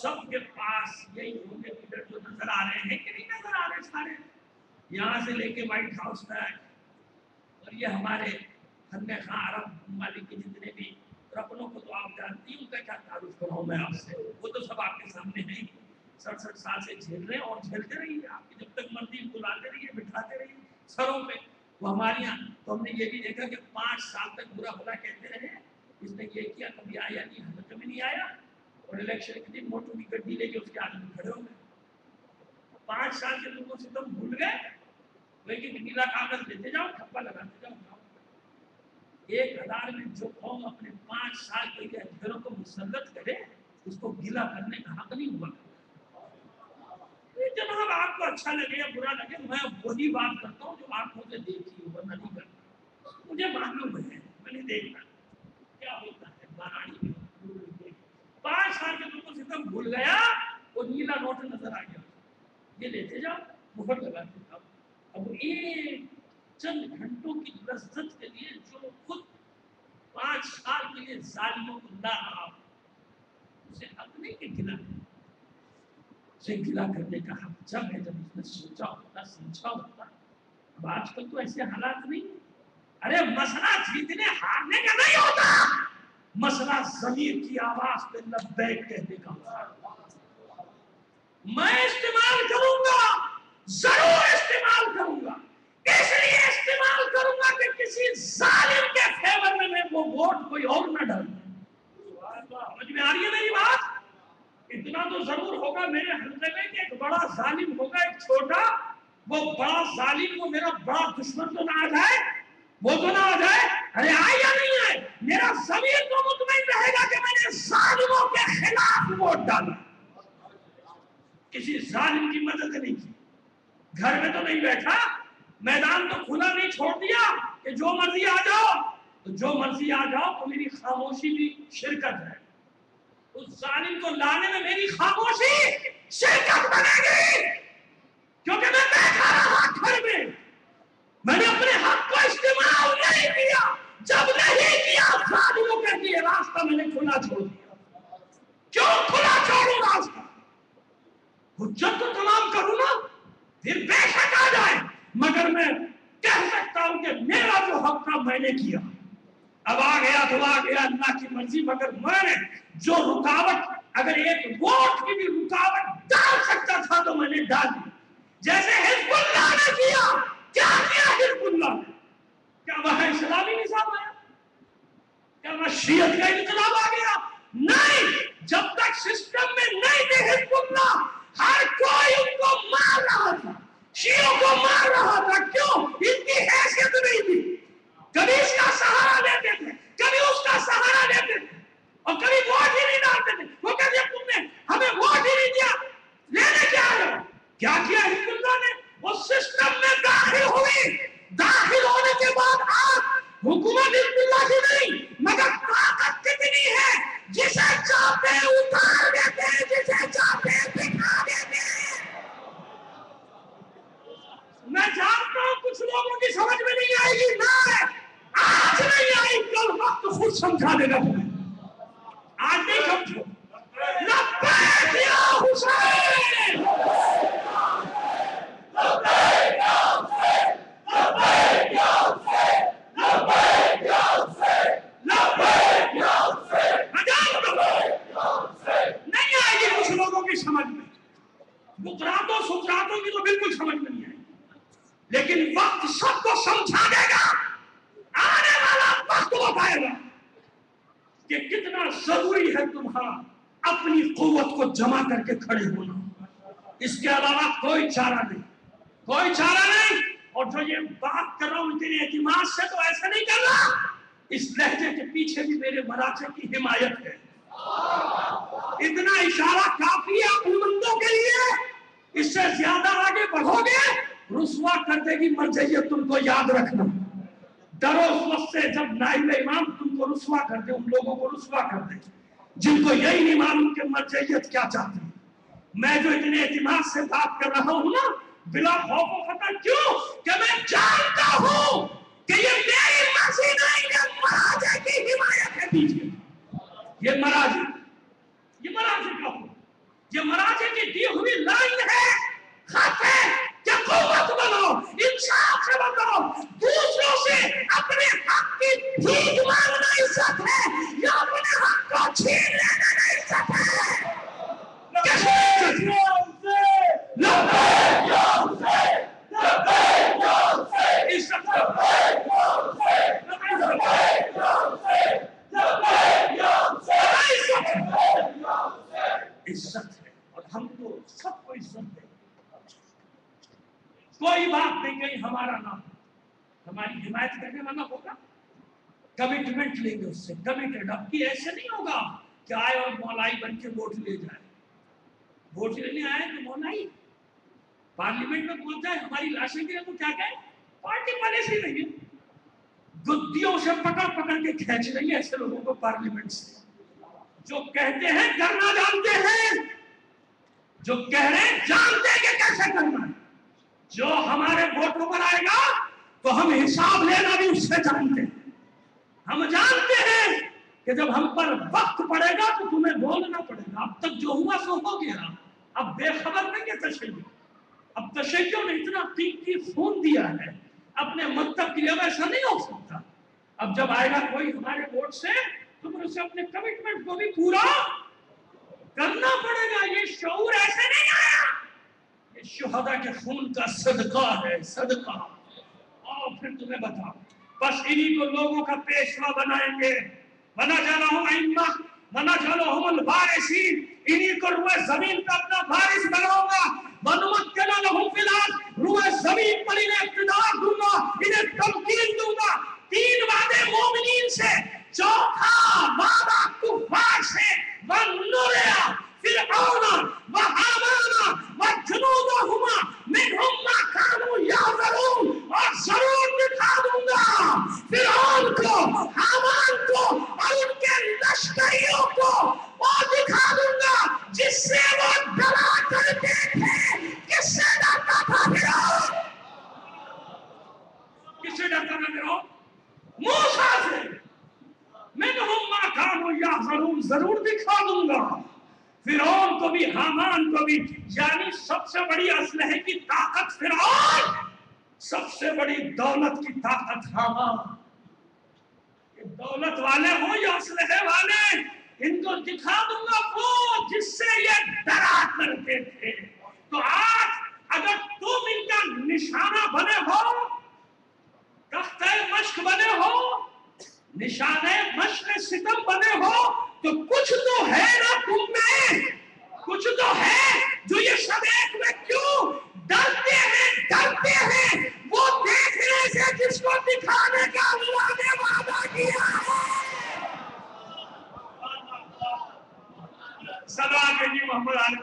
سب کے پاس یہی ہونے لیڈر جو نظر آ رہے ہیں کہ نہیں نظر آ رہے سارے، یہاں سے لے کے وائٹ ہاؤس تک، اور یہ ہمارے خانہ خواہ عرب ممالک کے جتنے بھی رکنوں کو تو آپ جانتی ہیں، ان کا کیا تعارف کراؤں میں آپ سے، وہ تو سب آپ کے سامنے ہیں، 67 سال سے جھیل رہے ہیں اور جھیلتے رہیے، آپ کی جب تک مرضی بلاتے رہیے، بٹھاتے رہیے سروں پہ۔ وہ ہمارے یہاں تو ہم نے یہ بھی دیکھا کہ 5 سال تک برا بھلا کہتے رہے، اس نے یہ کیا، کبھی آیا نہیں، حلقہ میں نہیں آیا، اور الیکشن کے دن موٹو کی گڈی لے کے اس کے آگے کھڑے ہو گئے۔ 5 سال کے لوگوں سے تم بھول گئے، وہ کہ نیلا کاغذ لیتے جاؤ، ٹھپا لگاتے جاؤ۔ 1000 میں جو قوم اپنے 5 سال کے لیے اجگروں کو مسلط کرے، اس کو گلا کرنے کا حق نہیں ہوا۔ جناب آپ کو اچھا لگے یا برا لگے، میں وہی بات کرتا ہوں جو آنکھوں سے دیکھی ہو، ورنہ نہیں کرتا۔ مجھے معلوم ہے، میں نے دیکھا کیا ہوتا ہے بارانی میں۔ 5 سال کے لوگوں سے تم بھول گیا، وہ نیلا نوٹ نظر آ گیا، یہ لیتے جاؤ، مہر لگاتے جاؤ۔ اب ایک چند گھنٹوں کی لذت کے لیے جو خود 5 سال کے لیے ظالموں کو لا رہا، اسے حق نہیں کہ گلا ہے، اسے گلا کرنے کا حق جب ہے جب اس نے سوچا ہوتا، سمجھا ہوتا۔ اب آج کل تو ایسے حالات نہیں۔ ارے مسئلہ جیتنے ہارنے کا نہیں ہوتا، مسئلہ ضمیر کی آواز پہ لبیک کہنے کا ہوتا۔ میں استعمال کروں گا، ضرور استعمال کروں گا، اس لیے استعمال کروں گا کہ کسی ظالم کے فیور میں وہ ووٹ کوئی اور نہ ڈالے۔ سمجھ میں آ رہی ہے میری بات؟ اتنا تو ضرور ہوگا میرے حلقے میں کہ ایک بڑا ظالم ہوگا، ایک چھوٹا، وہ بڑا ظالم کو میرا بڑا دشمن تو نہ آ جائے، وہ تو نہ آ جائے، ارے آئے یا نہیں آئے، میرا ضمیر تو مطمئن رہے گا کہ میں نے ظالموں کے خلاف ووٹ ڈالا، کسی ظالم کی مدد نہیں کی، گھر میں تو نہیں بیٹھا، میدان تو کھلا نہیں چھوڑ دیا کہ جو مرضی آ جاؤ، تو جو مرضی آ جاؤ تو میری خاموشی بھی شرکت ہے، اس ظالم کو لانے میں میری خاموشی شرکت بنے گی، کیونکہ میں بیٹھا رہا گھر میں نے اپنے حق کو استعمال نہیں کیا، جب نہیں کیا ظالموں کے لیے راستہ میں نے کھلا چھوڑ دیا۔ کیوں کھلا چھوڑوں راستہ؟ حجت تو تمام کروں نا، پھر بے شک آ جائے، مگر میں کہہ سکتا ہوں کہ میرا جو حق تھا میں نے کیا، اب آ گیا تو آ گیا، اللہ کی مرضی، مگر میں نے جو رکاوٹ، اگر ایک ووٹ کی بھی رکاوٹ ڈال سکتا تھا تو میں نے ڈال دی، جیسے حزب اللہ نے کیا۔ کیا کیا حزب اللہ نے؟ کیا وہاں اسلامی نظام آیا؟ کیا وہاں شیعت کا انقلاب آ گیا؟ نہیں، جب تک سسٹم میں نہیں تھے حزب اللہ، ہر کوئی ان کو مار رہا تھا، شیعوں کو مار رہا تھا، کیوں؟ ان کی حیثیت نہیں تھی، کبھی اس کا سہارا لیتے تھے، کبھی اس کا سہارا لیتے تھے، اور کبھی ووٹ ہی نہیں ڈالتے تھے، وہ کہتے ہیں تم نے ہمیں ووٹ ہی نہیں دیا، لینے کیا آئے ہو؟ کیا کیا حزب اللہ نے؟ وہ سسٹم میں داخل ہوئی، داخل ہونے کے بعد آپ حکومت حزب اللہ کی نہیں، مگر طاقت کتنی ہے، جسے چاہتے اتار دیتے ہیں، جسے چاہتے بٹھا دیتے ہیں۔ میں جانتا ہوں کچھ لوگوں کی سمجھ میں نہیں آئے گی، نہ آج نہیں آئی، کل وقت خود سمجھا دے گا تمہیں، آج نہیں سمجھو۔ لبیک یا حسین، لبیک یا حسین، لبیک یا حسین، لبیک یا حسین، لبیک یا حسین، نہیں آئے گی کچھ لوگوں کی سمجھ میں، بکراتوں سکراتوں کی تو بالکل سمجھ میں نہیں آئے گی، لیکن وقت سب کو سمجھا دے گا، آنے والا وقت بتائے گا کہ کتنا ضروری ہے تمہارا اپنی قوت کو جمع کر کے کھڑے ہونا، اس کے علاوہ کوئی چارہ نہیں، کوئی چارہ نہیں۔ اور جو یہ بات کر رہا ہوں اتنے اعتماد سے تو ایسا نہیں کر رہا، اس لہجے کے پیچھے بھی میرے مراجع کی حمایت ہے، اتنا اشارہ کافی ہے عقل مندوں کے لیے، اس سے زیادہ آگے بڑھو گے رسوا کر دے گی مرجعیت، تم کو یاد رکھنا، ڈرو اس وقت سے جب نائب امام تم کو رسوا کر دے، ان لوگوں کو رسوا کر دے جن کو یہی نہیں معلوم کہ مرجعیت کیا چاہتی ہے۔ میں جو اتنے اعتماد سے بات کر رہا ہوں نا، بلا خوف و خطر، کیوں کہ میں جانتا ہوں کہ یہ میری مرضی نہیں، یہ مراجع کی حمایت ہے پیچھے، یہ مراجع کا ہو۔ بتاؤ دوسروں سے اپنے حق کی بھیک مانگنا عزت ہے یا اپنے حق کو چھین لینا عزت ہے؟ عزت ہے اور ہم تو سب کو عزت دیں. کوئی بات نہیں کہیں ہمارا نام ہماری حمایت کرنے والا ہوگا کمٹمنٹ لیں گے اس سے کمیٹڈ. اب کی ایسے نہیں ہوگا کہ آئے اور مولائی بن کے ووٹ لے جائے. ووٹ لینے آئے تو مولائی پارلیمنٹ میں پہنچ جائے ہماری لاشیں گرے تو کیا کہیں پارٹی پالیسی نہیں ہے. گدیوں سے پکڑ پکڑ کے کھینچ رہی ہے ایسے لوگوں کو پارلیمنٹ سے جو کہتے ہیں کرنا جانتے ہیں جو کہہ رہے ہیں جانتے ہیں کہ کیسے کرنا ہے. جو ہمارے ووٹوں پر آئے گا تو ہم حساب لینا بھی اس سے جانتے ہیں. ہم جانتے ہیں کہ جب ہم پر وقت پڑے گا تو تمہیں بولنا پڑے گا. اب تک جو ہوا سو ہو گیا. اب بے خبر نہیں ہے تشیع. اب تشیع نے اتنا قیمتی خون دیا ہے اپنے مکتب کے لیے ایسا نہیں ہو سکتا. اب جب آئے گا کوئی ہمارے ووٹ سے تو پھر اسے اپنے کمٹمنٹ کو بھی پورا کرنا پڑے گا. یہ شعور ایسے نہیں آیا. یہ شہداء کے خون کا صدقہ ہے صدقہ. اور پھر تمہیں بتاؤ بس انہی کو لوگوں کا پیشوا بنائیں گے. بنا جانا ہوں ائمہ بنا جانا ہوں الوارثین. انہی کو روئے زمین کا اپنا وارث بناؤں گا. ونمکن لہم فی الارض روئے زمین پر انہیں اقتدار دوں گا انہیں تمکین دوں گا. 3 وعدے مومنین سے. چوتھا وعدہ کفار سے. وَنُرِيَ فِرْعَوْنَ وَحَامَانَ وَجُنُودَهُمَا مِنْهُمْ مَا كَانُوا يَحْذَرُونَ. اور ضرور دکھا دوں گا فرعون کو حامان کو اور ان کے لشکریوں کو. اور دکھا دوں گا جس سے وہ ڈرا کرتے تھے. کس سے ڈرتا تھا فرعون؟ کس سے ڈرتا تھا فرعون؟ موسیٰ سے. منہم ما کانوا یحذرون. ضرور دکھا دوں گا فرعون کو بھی حامان کو بھی. یعنی سب سے بڑی اسلحے کی طاقت فرعون سب سے بڑی دولت کی طاقت حامان. یہ دولت والے ہوں یا اسلحے والے ان کو دکھا دوں گا وہ جس سے یہ ڈرا کرتے تھے. تو آج اگر تم ان کا نشانہ بنے ہو تختہ مشق بنے ہو نشانہ مشق ستم بنے ہو تو کچھ تو ہے نا تم میں. کچھ تو ہے جو یہ سب ایک میں کیوں ڈرتے ہیں وہ دیکھنے سے جس کو دکھانے کا اللہ نے وعدہ کیا ہے. سلام بھیجی محمد علی.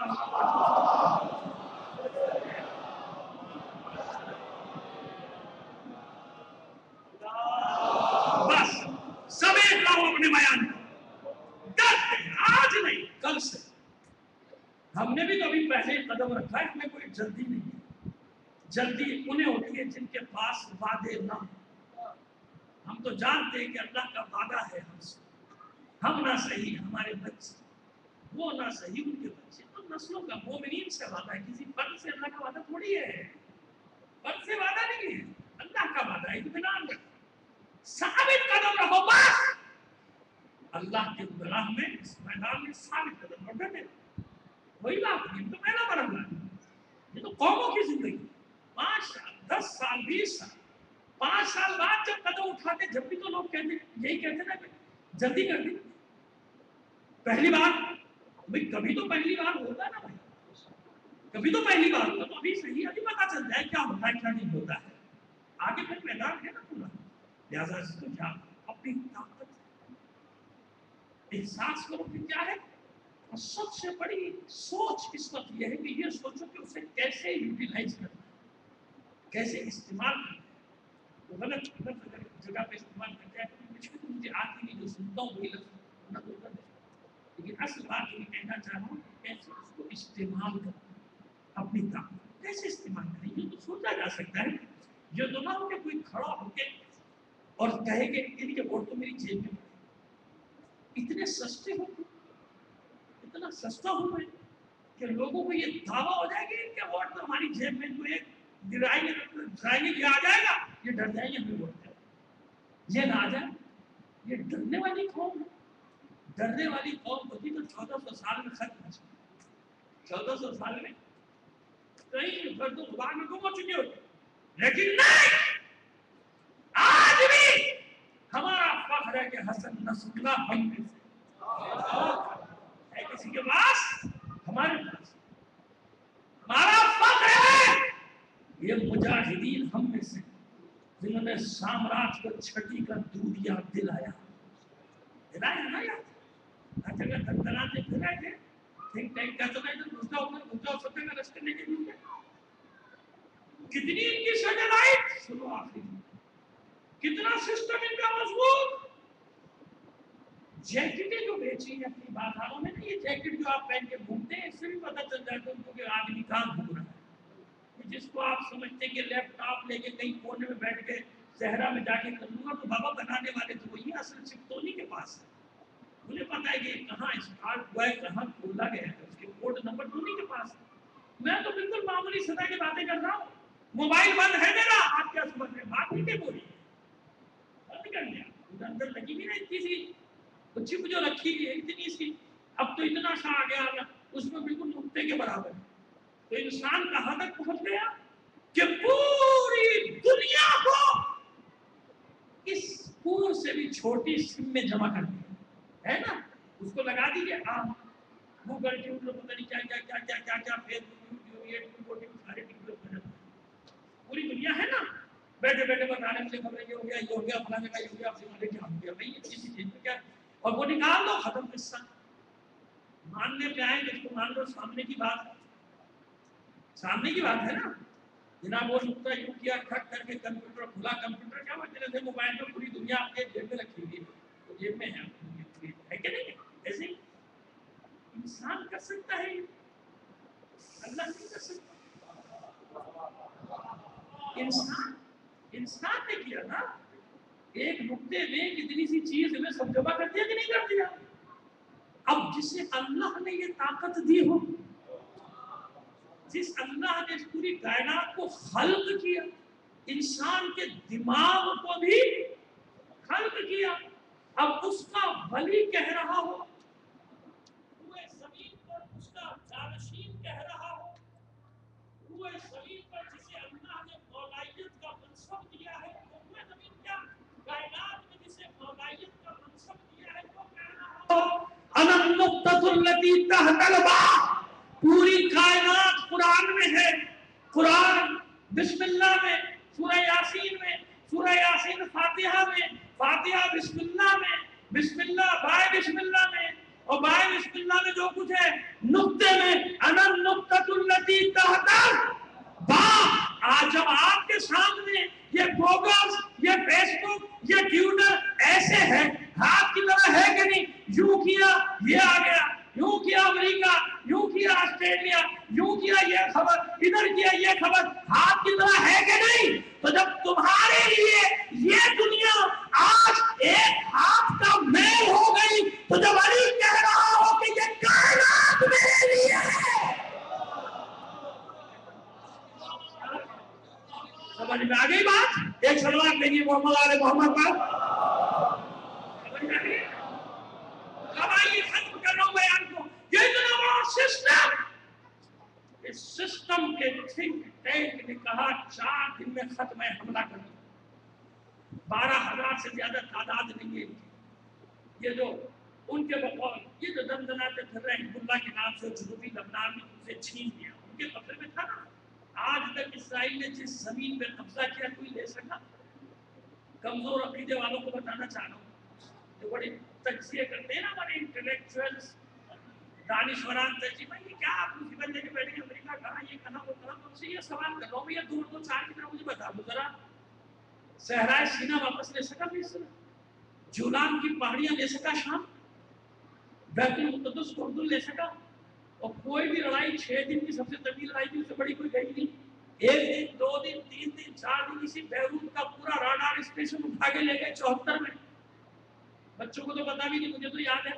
بس سمیٹ لاؤ اپنے بیان ڈرتے ہیں. آج نہیں کل سے. ہم نے بھی تو ابھی پہلے قدم رکھا ہے. ہمیں کوئی جلدی نہیں ہے. جلدی انہیں ہوتی ہے جن کے پاس وعدے نہ ہوں. ہم تو جانتے ہیں کہ اللہ کا وعدہ ہے ہم سے. ہم نہ صحیح ہمارے بچے وہ نہ صحیح ان کے بچے. تو نسلوں کا مومنین سے وعدہ ہے. کسی فرد سے اللہ کا وعدہ تھوڑی ہے. فرد سے وعدہ نہیں ہے اللہ کا وعدہ ہے. اطمینان رکھو ثابت قدم رہو. بس اللہ کے راہ میں اس میدان میں ثابت قدم رہو. ڈٹے کوئی بات نہیں. تو پہلا مرحلہ ہے. یہ تو قوموں کی زندگی 5 سال 10 سال 20 سال 5 سال بعد جب قدم اٹھاتے جب بھی تو لوگ کہتے یہی کہتے نا کہ جلدی کر دی. پہلی بار بھائی کبھی تو پہلی بار ہوتا ہے نا بھائی. کبھی تو پہلی بار ہوتا تو ابھی صحیح ابھی پتا چل جائے کیا ہوتا ہے کیا نہیں ہوتا ہے. آگے پھر میدان ہے نا پورا. لہٰذا اس کو کیا اپنی طاقت احساس کرو کہ کیا ہے. اور سب سے بڑی سوچ اس وقت یہ ہے کہ یہ سوچو کہ اسے کیسے یوٹیلائز کرنا ہے کیسے استعمال کرنا ہے. وہ غلط جگہ پہ استعمال کرتے ہیں. کچھ بھی تو مجھے آتی نہیں جو سنتا ہوں وہی لفظ نہ تو کر دے. لیکن اصل بات یہ کہنا چاہ رہا ہوں کہ کیسے اس کو استعمال کرنا اپنی طاقت کیسے استعمال کریں. یہ تو سوچا جا سکتا ہے. یہ تو نہ ہو کہ کوئی کھڑا ہو کے اور کہے کہ ان کے ووٹ تو میری جیب میں پڑے. اتنے سستے ہو اتنا سستا ہو گئے کہ لوگوں کو یہ دعویٰ ہو جائے کہ ان کے ووٹ تو ہماری جیب میں. تو ایک ڈرائیں گے کہ آ جائے گا، یہ ڈر جائیں گے ہمیں ووٹ دیں، یہ نہ آ جائے. یہ ڈرنے والی قوم ہے. ڈرنے والی قوم ہوتی تو 1400 سال میں ختم ہو چکی. 1400 سال میں کئی فرد خدا میں گم ہو چکے ہوتے، لیکن نہیں، آج بھی ہمارا فخر ہے کہ حسن نصر اللہ ہم میں سے ہے. کسی کے پاس؟ ہمارے پاس. ہمارا فخر ہے یہ مجاہدین ہم میں سے جنہوں نے سامراج کو چھٹی کا دودھ یاد دلایا نا یاد. ہر جگہ دندراتے پھر رہے تھے، تھنک ٹینک کا سمجھ تو گھستا ہو سکتے کا رشتے لے کے دوں گے. کتنی ان کی سیٹلائٹ سنو آخری، کتنا سسٹم ان کا مضبوط. جیکٹیں جو بیچی ہیں اپنی بازاروں میں نا، یہ جیکٹ جو آپ پہن کے گھومتے ہیں، اس سے بھی پتہ چل جاتا ہے ان کو کہ آدمی کہاں گھوم رہا ہے. جس کو آپ سمجھتے کہ لیپ ٹاپ لے کے کہیں کونے میں بیٹھ کے صحرا میں جا کے کر لوں گا، تو بابا بنانے والے تو وہی اصل چپ تو نہیں کے پاس ہے. مجھے پتا ہے کہ کہاں اسٹارٹ ہوا ہے، کہاں کھولا گیا ہے، اس کے کوڈ نمبر تو نہیں کے پاس ہے. میں تو بالکل معمولی سطح کی باتیں کر رہا ہوں. موبائل بند ہے میرا، آپ کیا سمجھ رہے ہیں؟ بات نہیں کے بولی بند کر دیا. اندر لگی بھی نا اتنی سی وہ چپ جو رکھی ہوئی ہے اتنی سی، اب تو اتنا سا آ گیا اس میں بالکل نقطے کے برابر ہے. تو انسان کہاں تک پہنچ گیا کہ پوری دنیا کو اس پور سے بھی چھوٹی سم میں جمع کر دیا ہے نا. اس کو لگا دیجیے گوگل ٹیوٹر پتہ نہیں کیا کیا کیا کیا کیا کیا فیس بک یوٹیوب یہ سارے ٹیوٹر پوری دنیا ہے نا. بیٹھے بیٹھے بتانے سے خبر یہ ہو گیا یہ ہو گیا فلاں کا یہ ہو گیا آپ سے مالے کیا ہو گیا بھائی یہ کسی چیز میں کیا، اور وہ نکال دو ختم قصہ. ماننے پہ آئے جس کو مان لو سامنے کی بات ہے، سامنے کی بات ہے نا. جناب وہ نقطہ یوں کیا کھٹ کر کے کمپیوٹر کھلا، کمپیوٹر کیا مطلب ہے موبائل میں پوری دنیا آپ کے جیب میں رکھی ہوئی ہے، تو جیب میں ہے کہ نہیں؟ ایسے ہی انسان کر سکتا ہے، اللہ نہیں کر سکتا. انسان نے کیا نا. ایک نقطے میں کتنی سی چیز میں سب جمع کر دیا کہ نہیں کر دیا. اب جسے اللہ نے یہ طاقت دی ہو، جس اللہ نے اس پوری کائنات کو خلق کیا، انسان کے دماغ کو بھی خلق کیا، اب اس کا ولی کہہ رہا ہو، روئے زمین پر اس کا جانشین کہہ رہا ہو، روئے زمین پر جسے اللہ نے مولائیت کا منصب دیا ہے، روئے زمین کیا کائنات میں جسے مولائیت کا منصب دیا ہے وہ کہہ رہا ہو انا النقطۃ التي تحت الباء. پوری کائنات قرآن میں ہے. قرآن بسم اللہ میں، سورہ یاسین میں، سورہ یاسین فاتحہ میں، فاتحہ بسم اللہ میں، بسم اللہ بائے بسم اللہ میں، اور بائے بسم اللہ میں جو کچھ ہے نقطے میں انا النقطۃ التي تحت الباء. آج جب آپ کے سامنے یہ گوگل، یہ فیس بک، یہ ٹویٹر ایسے ہے ہاتھ کی طرح ہے کہ نہیں، یوں کیا یہ آ گیا، یوں کیا امریکہ، یوں کیا آسٹریلیا، یوں کیا یہ خبر، ادھر کیا یہ خبر، ہاتھ کی طرح ہے کہ نہیں. تو جب تمہارے لیے یہ دنیا آج ایک ہاتھ کا میل ہو گئی، تو جب علی کہہ رہا ہو کہ یہ کائنات میرے لیے ہے، سمجھ میں آ گئی بات؟ ایک سلوات لگی محمد آل محمد پر. سمجھ میں آ گئی؟ اب آئیے ختم کر رہا ہوں بیان کو. یہ اتنا بڑا سسٹم، اس سسٹم کے تھنک ٹینک نے کہا 4 دن میں ختم ہے، حملہ کر دو. 12,000 سے زیادہ تعداد نہیں ہے. یہ جو ان کے بقول یہ جو دندناتے پھر رہے حزب اللہ کے نام سے جنوبی لبنان میں اسے چھین لیا، ان کے قبضے میں تھا نا. آج تک اسرائیل نے جس زمین پہ قبضہ کیا کوئی لے سکا؟ کمزور عقیدے والوں کو بتانا چاہ رہا ہوں جو بڑے تجزیے کرتے ہیں نا، بڑے انٹلیکچوئلز دانشوران تجزیے، بھائی یہ کیا آپ مصیبت لے کے بیٹھے امریکہ کہاں یہ کہاں وہ کہاں. تو ان سے یہ سوال کر رہا ہوں بھیا 2-2-4 کی طرح مجھے بتا دو ذرا، صحرائے سینا واپس لے سکا مصر؟ جولان کی پہاڑیاں لے سکا شام؟ بیت المقدس کو اردن لے سکا؟ اور کوئی بھی لڑائی 6 دن کی سب سے طویل لڑائی تھی، اس سے بڑی کوئی گئی نہیں. 1 دن 2 دن 3 دن 4 دن اسی بیروت کا پورا راڈار اسٹیشن اٹھا کے لے گئے 74 میں. بچوں کو تو پتا بھی نہیں، مجھے تو یاد ہے،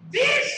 20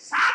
7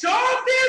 34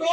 2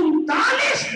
39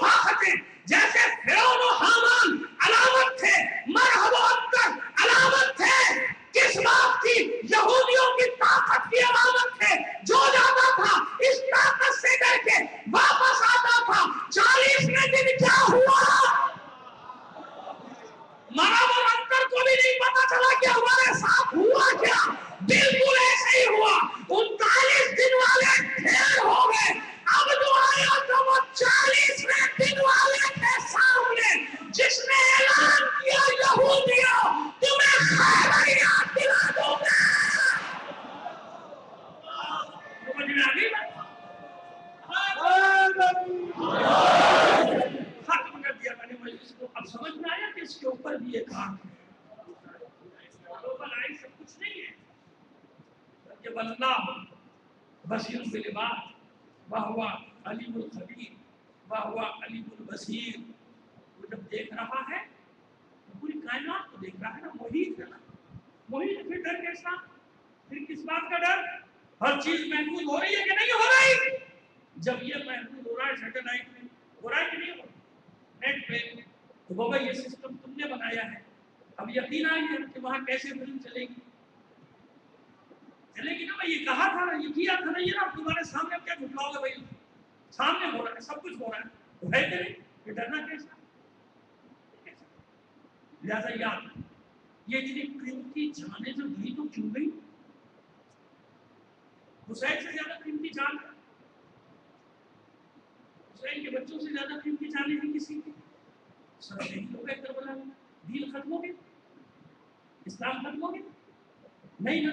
طاقتیں جیسے فرعون و حامان علامت تھے، مرحب و ابتر علامت تھے، کس بات کی؟ یہودیوں کی طاقت کی علامت تھے. جو جاتا تھا اس طاقت سے کر کے واپس آتا تھا. 40ویں دن کیا ہوا؟ مرحب و ابتر کو بھی نہیں پتا چلا کہ ہمارے ساتھ ہوا کیا. بالکل ایسے ہی ہوا. 39 دن والے ڈھیر ہو گئے. اب جو آیا تو وہ 40ویں دن والے کے سامنے جس نے اعلان کیا یہودیوں تمہیں خیبر یاد دلا دوں گا. سمجھ میں آ گئی بات؟ ختم کر دیا میں نے مجلس کو. اب سمجھ میں آیا کہ اس کے اوپر بھی یہ کام ہے. سب کچھ نہیں ہے کہ اللہ بصیر بالعباد وہو علیم الخبیر وہو علیم البصیر. وہ جب دیکھ رہا ہے تو پوری کائنات کو دیکھ رہا ہے نا. محیط ہے نا. محیط پھر ڈر کیسا؟ پھر کس بات کا ڈر؟ ہر چیز محفوظ ہو رہی ہے کہ نہیں ہو رہی؟ جب یہ محفوظ ہو رہا ہے سیٹلائٹ میں، ہو رہا ہے کہ نہیں ہو رہا نیٹ پہ، تو بابا یہ سسٹم تم نے بنایا ہے. اب یقین آئی ہے کہ وہاں کیسے فلم چلے گی؟ چلے گی نا. میں یہ کہا تھا نا، یہ کیا تھا نا. یہ نا تمہارے سامنے کیا جھٹلاؤ گے بھائی؟ سامنے ہو رہا ہے، سب کچھ ہو رہا ہے، تو ہے کہ نہیں؟ یہ ڈرنا کیسا؟ لہٰذا یاد یہ اتنی قیمتی جانیں جو گئی تو کیوں گئی؟ حسین سے زیادہ قیمتی جان ہے. حسین کے بچوں سے زیادہ قیمتی جانیں ہیں کسی کی؟ سب شہید ہو گئے کربلا میں. دین ختم ہو گیا؟ اسلام ختم ہو گیا؟ نہیں نا.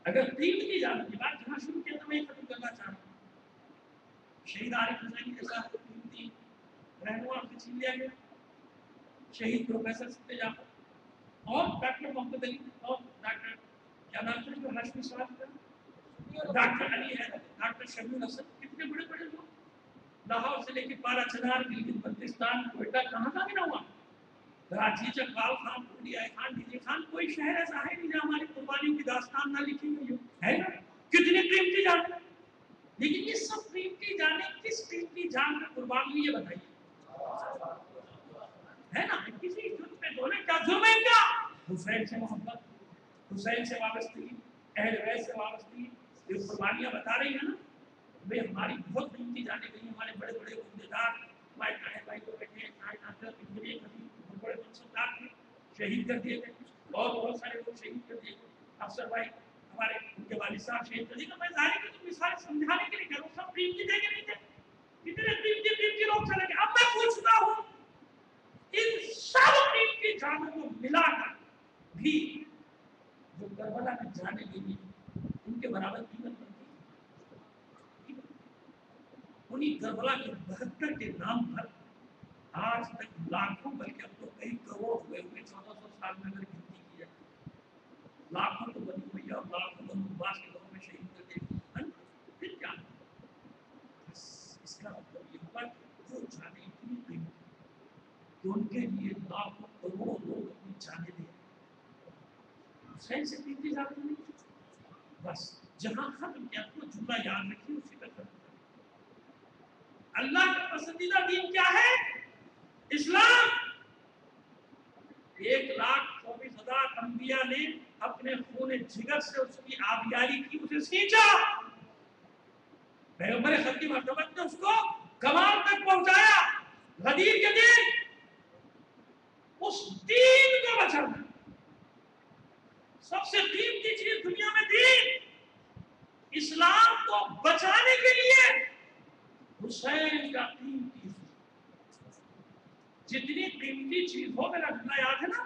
اگر قیمتی جان کی بات جہاں شروع کیا تو میں ختم کرنا چاہ رہا ہوں. شہید عارف حسینی کے ساتھ قیمتی رہنما سے چھین لیا گیا. شہید پروفیسر ستے جعفر اور ڈاکٹر محمد علی اور ڈاکٹر کیا نام تھا جو ہاشمی صاحب کا، ڈاکٹر علی ہے، ڈاکٹر شبیر الحسن، کتنے بڑے بڑے لوگ. لاہور سے لے کے پارا چنار، گلگت بلتستان، کوئٹہ، کہاں کا بھی نہ ہوا. کراچی، چکوال خان، پوریا خان، ڈی خان، کوئی شہر ایسا ہے نہیں جہاں ہماری قربانیوں کی داستان نہ لکھی ہوئی ہے نا. کتنی قیمتی جان. لیکن یہ سب قیمتی جانیں کس قیمتی جان میں قربان ہوئی یہ بتائیے. ہے نا. کسی جرم پہ دھونے کا جرم ہے کیا؟ حسین سے محبت، حسین سے وابستگی، اہل بیت سے وابستگی. یہ قربانیاں بتا رہی ہیں نا بھئی ہماری بہت قیمتی جانیں گئی. ہمارے بڑے بڑے عہدیدار ہمارے طاہر بھائی کو بیٹھے بڑے بڑے منصبدار تھے، شہید کر دیے گئے. اور بہت سارے لوگ شہید کر دیے گئے. افسر بھائی ہمارے ان کے والد صاحب شہید کر دیے گئے. میں ظاہر کی مثال سمجھانے کے لیے کہہ رہا ہوں. سب قیمتی تھے کہ نہیں تھے؟ کتنے قیمتی لوگ چلے گئے. اب میں پوچھتا ہوں ان سب قیمتی جانوں کو ملا کر بھی جو کربلا میں جانے گئی ان کے برابر قیمت بنتی. انہیں کربلا کے 72 کے نام پر آج تک لاکھوں بلکہ اب تو کئی کروڑ ہوئے ہوئے 1400 سال میں اگر گنتی کی جائے لاکھوں تو بنی ہوئی اور لاکھوں بنو عباس کے گھروں میں شہید کر دے. پھر کیا؟ اس کا مطلب یہ ہوا کہ وہ جانے اتنی قیمت کہ ان کے لیے لاکھوں کروڑوں لوگ اپنی جانیں دیں. حسین سے قیمتی جاتے نہیں. بس جہاں ختم کیا تو جملہ یاد رکھیے اسی پہ ختم. اللہ کا پسندیدہ دین کیا ہے؟ اسلام. 1,24,000 انبیاء نے اپنے خون جگر سے اس کی آبیاری کی، اسے سینچا. پیغمبر خطی مرتبت نے اس کو کمال تک پہنچایا. غدیر کے دن اس دین کو بچانا سب سے قیمتی چیز دنیا میں دین. اسلام کو بچانے کے لیے حسین کا قیمتی جتنی قیمتی چیز ہو، میرا جملہ یاد ہے نا،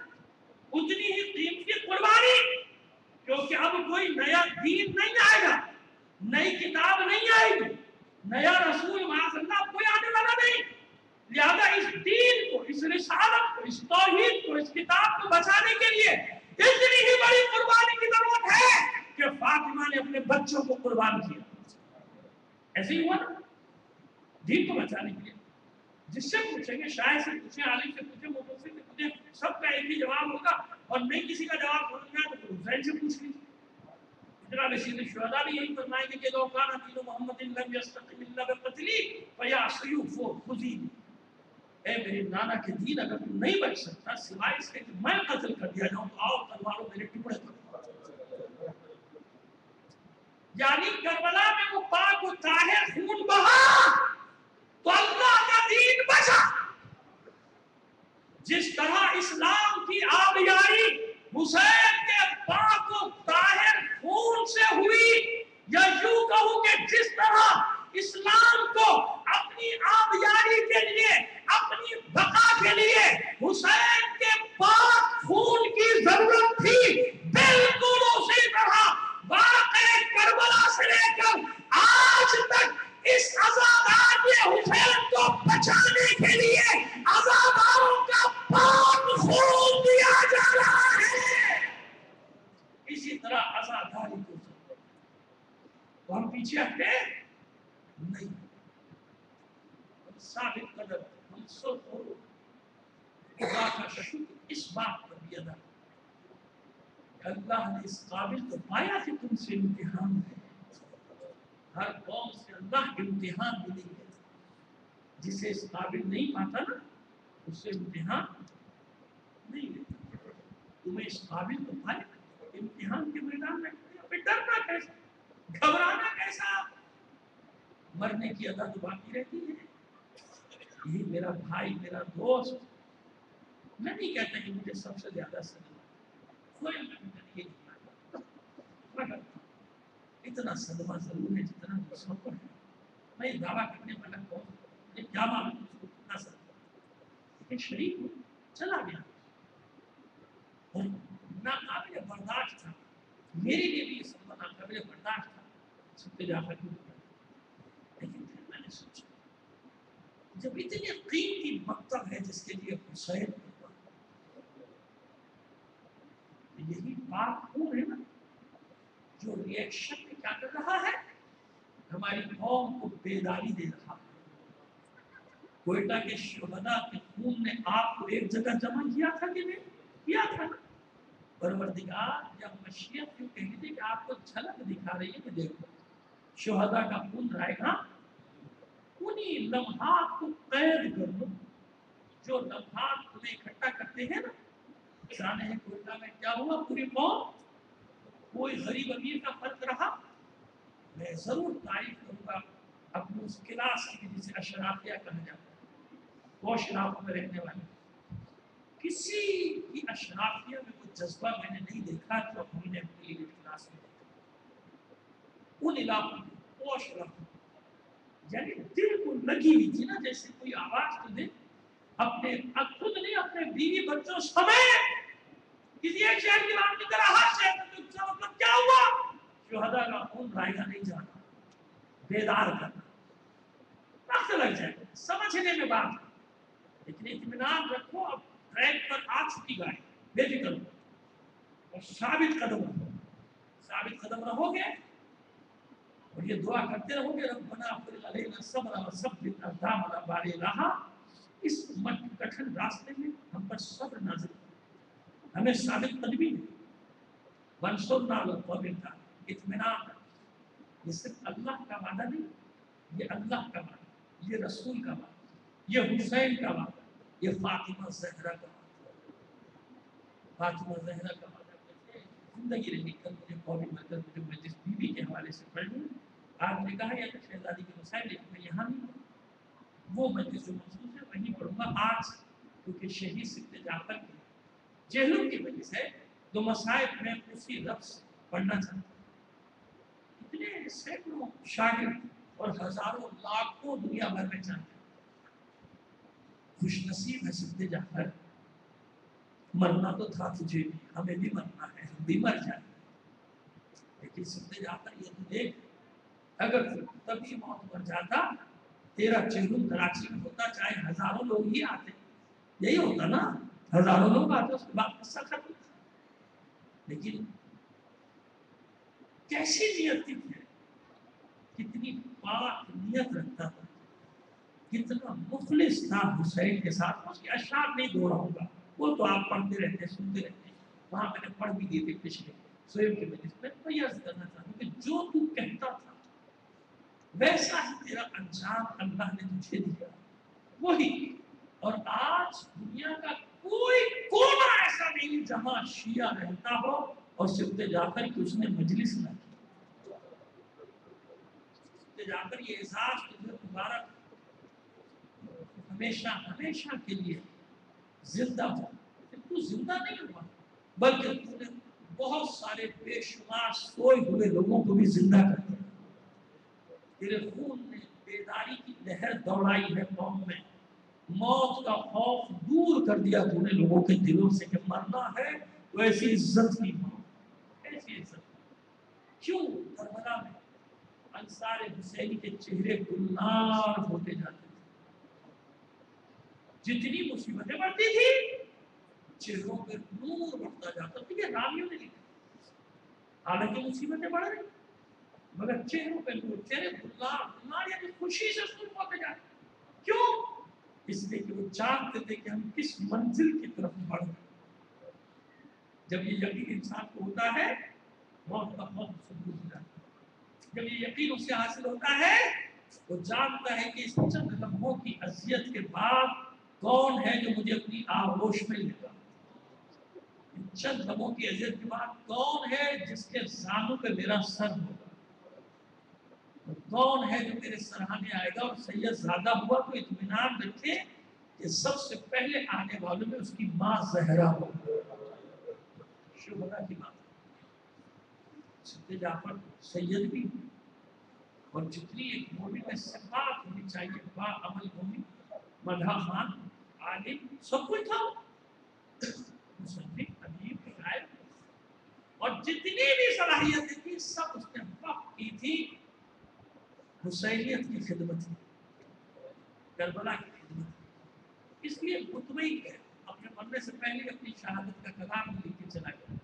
اتنی ہی قیمتی قربانی. کیونکہ اب کوئی نیا دین نہیں آئے گا، نئی کتاب نہیں آئے گی، نیا رسول معاذ اللہ کوئی آنے والا نہیں. لہذا اس دین کو، اس رسالت کو، اس توحید کو، اس کتاب کو بچانے کے لیے اتنی ہی بڑی قربانی کی ضرورت ہے کہ فاطمہ نے اپنے بچوں کو قربان کیا. ایسے ہی ہوا نا دین کو بچانے کے لیے. جس سے پوچھیں گے، شاعر سے پوچھیں، عالم سے پوچھیں، مفسر سے پوچھیں، سب کا ایک ہی جواب ہوگا. اور نہیں کسی کا جواب سمجھ میں آئے تو حسین سے پوچھ لیجیے. جناب سید الشہداء بھی یہی فرمائیں گے کہ لو کان دین محمد لم یستقم الا بقتلی فیا سیوف خذی، اے میرے نانا کے دین اگر تم نہیں بچ سکتا سوائے اس کے کہ میں قتل کر دیا جاؤں تو آؤ تلواروں میرے ٹکڑے کرو۔ یعنی کربلا میں وہ پاک و طاہر خون بہا تو اللہ کا دین بچا۔ جس طرح اسلام کی آبیاری حسین کے پاک و طاہر خون سے ہوئی، یا یوں کہوں کہ جس طرح اسلام کو اپنی آبیاری کے لیے، اپنی بقا کے لیے حسین کے پاک خون کی ضرورت تھی، بالکل اسی طرح واقعہ کربلا سے لے کر آج تک اس عزادار حسین کو بچانے کے لیے عزاداروں کا پاک خون دیا جا رہا ہے۔ اسی طرح عزاداری کو تو ہم پیچھے ہٹے نہیں، ثابت قدم ہم سب کو خدا کا شکر اس بات پر بھی ادا، اللہ نے اس قابل کو پایا کہ تم سے امتحان ہے۔ ہر قوم سے اللہ امتحان بھی نہیں ہے، جسے اس قابل نہیں پاتا نا اس سے امتحان نہیں لیتا۔ تمہیں اس قابل کو پایا امتحان کے میدان میں پھر ڈرنا کیسا، گھبرانا کیسا، مرنے کی ادا تو باقی رہتی ہے۔ یہی میرا بھائی، میرا دوست، میں نہیں کہتا کہ مجھے سب سے زیادہ صدمہ کوئی اتنا صدمہ ضرور ہے جتنا دوسروں کو ہے۔ میں یہ دعویٰ کرنے والا کون، مجھے کیا معلوم اس کو کتنا صدمہ، لیکن شریک ہوں چلا گیا اور ناقابل برداشت تھا میرے لیے بھی، یہ صدمہ ناقابل برداشت تھا سب جا کر کے۔ لیکن پھر میں نے سوچا جب اتنی قیمتی مکتب ہے جس کے لیے حسین یہی پاک خون ہے نا جو ریئیکشن میں کیا کر رہا ہے، ہماری قوم کو بیداری دے رہا ہے۔ کوئٹہ کے شہداء کے خون نے آپ کو ایک جگہ جمع کیا تھا کہ نہیں کیا تھا؟ پروردگار جب مشیت کیوں کہتی تھی کہ آپ کو جھلک دکھا رہی ہے کہ دیکھو شہداء کا خون رہے گا، انہی لمحات کو قید کر لو جو لمحات تمہیں اکٹھا کرتے ہیں نا۔ جانے ہیں کوئٹہ میں کیا ہوا، پوری قوم، کوئی غریب امیر کا فرق رہا؟ میں ضرور تعریف کروں گا اپنے اس کلاس کی جسے اشرافیہ کہا جاتا ہے، وہ اشرافوں میں رہنے والے، کسی کی اشرافیہ میں کوئی جذبہ میں نے نہیں دیکھا جو ہم نے اپنی ایلیٹ کلاس میں دیکھا۔ ان علاقوں میں وہ اشرافوں یعنی دل کو لگی ہوئی تھی نا، جیسے کوئی آواز تو دے، اپنے خود نہیں اپنے بیوی بچوں سمیت کسی ایک شہر کی بات کی طرح ہر شہر میں مطلب کیا ہوا، شہداء کا خون رائے گا نہیں جانا، بیدار کرنا، وقت لگ جائے سمجھنے میں بات، لیکن اطمینان رکھو اب ٹریک پر آ چکی گاڑی، بے فکر ہو اور ثابت قدم رہو، ثابت قدم رہو گے اور یہ دعا کرتے رہو گے ربنا افرغ علینا صبر وثبت اقدامنا بارے رہا، اس کٹھن راستے میں ہم پر صبر نازل کرو، ہمیں ثابت قدمی دے، وانصرنا علی القوم الکافرین، اطمینان، یہ صرف اللہ کا وعدہ نہیں، یہ اللہ کا وعدہ، یہ رسول کا وعدہ، یہ حسین کا وعدہ، یہ فاطمہ زہرا کا وعدہ، فاطمہ زہرا کا وعدہ کہتے ہیں زندگی رہی کل مجھے قومی مرکز میں جس بیوی کے حوالے سے پڑھ لوں، آپ نے کہا یا تو شہزادی کے مسائل لیکن میں یہاں نہیں پڑھوں، وہ مجلس جو مخصوص ہے وہیں پڑھوں گا آج، کیونکہ شہید سکھ جعفر کی جہلوں کی وجہ سے دو مسائل میں اسی لفظ پڑھنا چاہتا ہوں۔ اتنے سینکڑوں شاگرد اور ہزاروں لاکھوں دنیا بھر میں چاہتے ہیں، خوش نصیب ہے سکھ جعفر، مرنا تو تھا تجھے بھی، ہمیں بھی مرنا ہے، ہم بھی مر جائیں، لیکن سکھ جعفر یہ تو دیکھ، اگر تبھی موت مر جاتا تیرا چہلم کراچی میں ہوتا چاہے ہزاروں لوگ ہی آتے، یہی ہوتا نا، ہزاروں لوگ آتے اس کے بعد قصہ ختم، لیکن کیسی نیت تھی، کتنی پاک نیت رکھتا تھا، کتنا مخلص تھا حسین کے ساتھ، اس کے اشعار نہیں دو رہا ہوگا، وہ تو آپ پڑھتے رہتے سنتے رہتے، وہاں میں نے پڑھ بھی دیے تھے پچھلے سوئم کے مجلس میں میں یہ عرض کرنا چاہتا ہوں کہ جو تو کہتا تھا ویسا ہی تیرا انجام اللہ نے تجھے دیا وہی. اور آج دنیا کا کوئی کونا ایسا نہیں جہاں شیعہ رہتا ہو اور سبت جعفر کی اس نے مجلس نہ کی. سبت جعفر یہ اعزاز تجھے مبارک ہمیشہ ہمیشہ کے لیے زندہ ہو. تو زندہ نہیں ہوا بلکہ تو نے بہت سارے بے شمار سوئے ہوئے لوگوں کو بھی زندہ کر دیا. تیرے خون نے بیداری کی لہر دوڑائی ہے قوم میں. موت کا خوف دور کر دیا تو نے لوگوں کے دلوں سے کہ مرنا ہے تو ایسی عزت کی موت, ایسی عزت. کیوں کربلا میں انصار حسینی کے چہرے گلنار ہوتے جاتے تھے. جتنی مصیبتیں بڑھتی تھی چہروں پہ نور بڑھتا جاتا تھا. یہ راویوں نے لکھا حالانکہ مصیبتیں بڑھ رہی مگر چہروں پہ نور, چہرے گلنار یعنی خوشی سے سن ہوتے جاتے. کیوں؟ اس لیے کہ وہ جانتے تھے کہ ہم کس منزل کی طرف بڑھ رہے ہیں. جب یہ یقین انسان کو ہوتا ہے موت کا خوف سے دور ہو جاتا ہے. جب یہ یقین اسے حاصل ہوتا ہے وہ جانتا ہے کہ اس چند لمحوں کی اذیت کے بعد کون ہے جو مجھے اپنی آغوش میں لے گا. چند لمحوں کی اذیت کے بعد کون ہے جس کے زانوں پہ میرا سر ہوگا, کون ہے جو میرے سراہنے آئے گا. اور سید زیادہ ہوا تو اطمینان رکھے کہ سب سے پہلے آنے والوں میں اس کی ماں زہرا ہوگی. شہداء کی ماں سید جعفر سید بھی اور جتنی ایک مومن میں صفات ہونی چاہیے با عمل مومن مدح مان عالم سب کچھ تھا. مصنف ادیب شاعر اور جتنی بھی صلاحیتیں تھی سب اس نے وقت کی تھی حسینیت کی خدمت کی, کربلا کی خدمت کی. اس لیے مطمئن ہے اپنے مرنے سے پہلے اپنی شہادت کا کلام لکھ کے چلا گیا.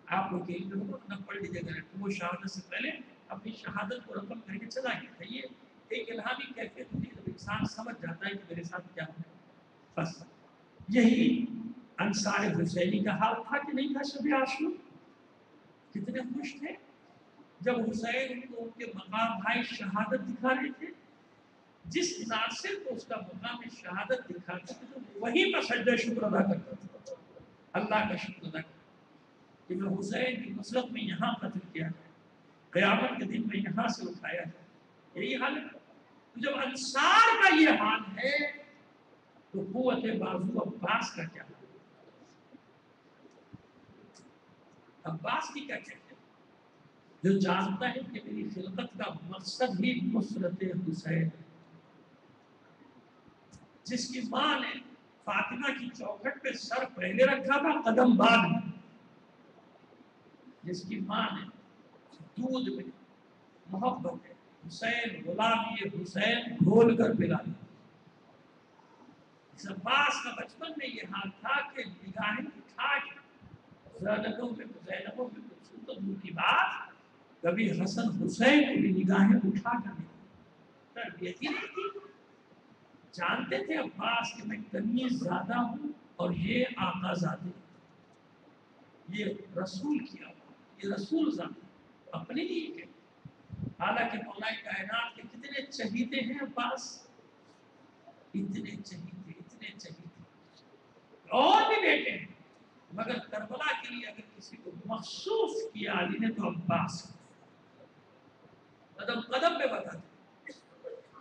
آپ لوگ کے علم کو نہ پڑھ لیجیے گا وہ شہادت سے پہلے اپنی شہادت کو رقم کر کے چلا گیا تھا. یہ ایک الہامی کیفیت ہوتی ہے جب انسان سمجھ جاتا ہے کہ میرے ساتھ کیا ہوا. بس یہی انصار حسینی کا حال تھا کہ نہیں تھا. شب عاشور کتنے خوش تھے جب حسین ان کو ان کے مقام بھائی شہادت دکھا رہے تھے. جس ناصر کو اس کا مقام شہادت دکھاتے تھے تو وہیں پر سجدہ شکر ادا کرتا تھا, اللہ کا شکر ادا کرتا کہ میں حسین کی نصرت میں یہاں قتل کیا جائے, قیامت کے دن میں یہاں سے اٹھایا جائے. یہی حال ہے. جب انصار کا یہ حال ہے تو قوت بازو عباس کا کیا حال ہے. عباس کی کیا کہتے ہیں جو جانتا ہے کہ میری خلقت کا مقصد ہی نصرت حسین, جس کی ماں نے فاطمہ کی چوکھٹ پہ سر پہلے رکھا تھا قدم بعد میں, جس کی ماں نے دودھ میں محبت حسین غلامی حسین گھول کر پلا دی. اس عباس کا بچپن میں یہ حال تھا کہ نگاہیں اٹھا کے زینبوں میں تو دور کی بات کبھی حسن حسین کو بھی نگاہیں اٹھا کر نہیں تربیت ہی نہیں تھی. جانتے تھے عباس کہ میں تمیز زیادہ ہوں اور یہ آقا زادے, یہ رسول کیا, یہ رسول زادے اپنے لیے کہ حالانکہ مولا کائنات کے کتنے چہیتے ہیں عباس, اتنے چہیتے اور بھی بیٹے ہیں مگر کربلا کے لیے اگر کسی کو مخصوص کیا علی نے تو عباس قدم قدم پہ بتا دیں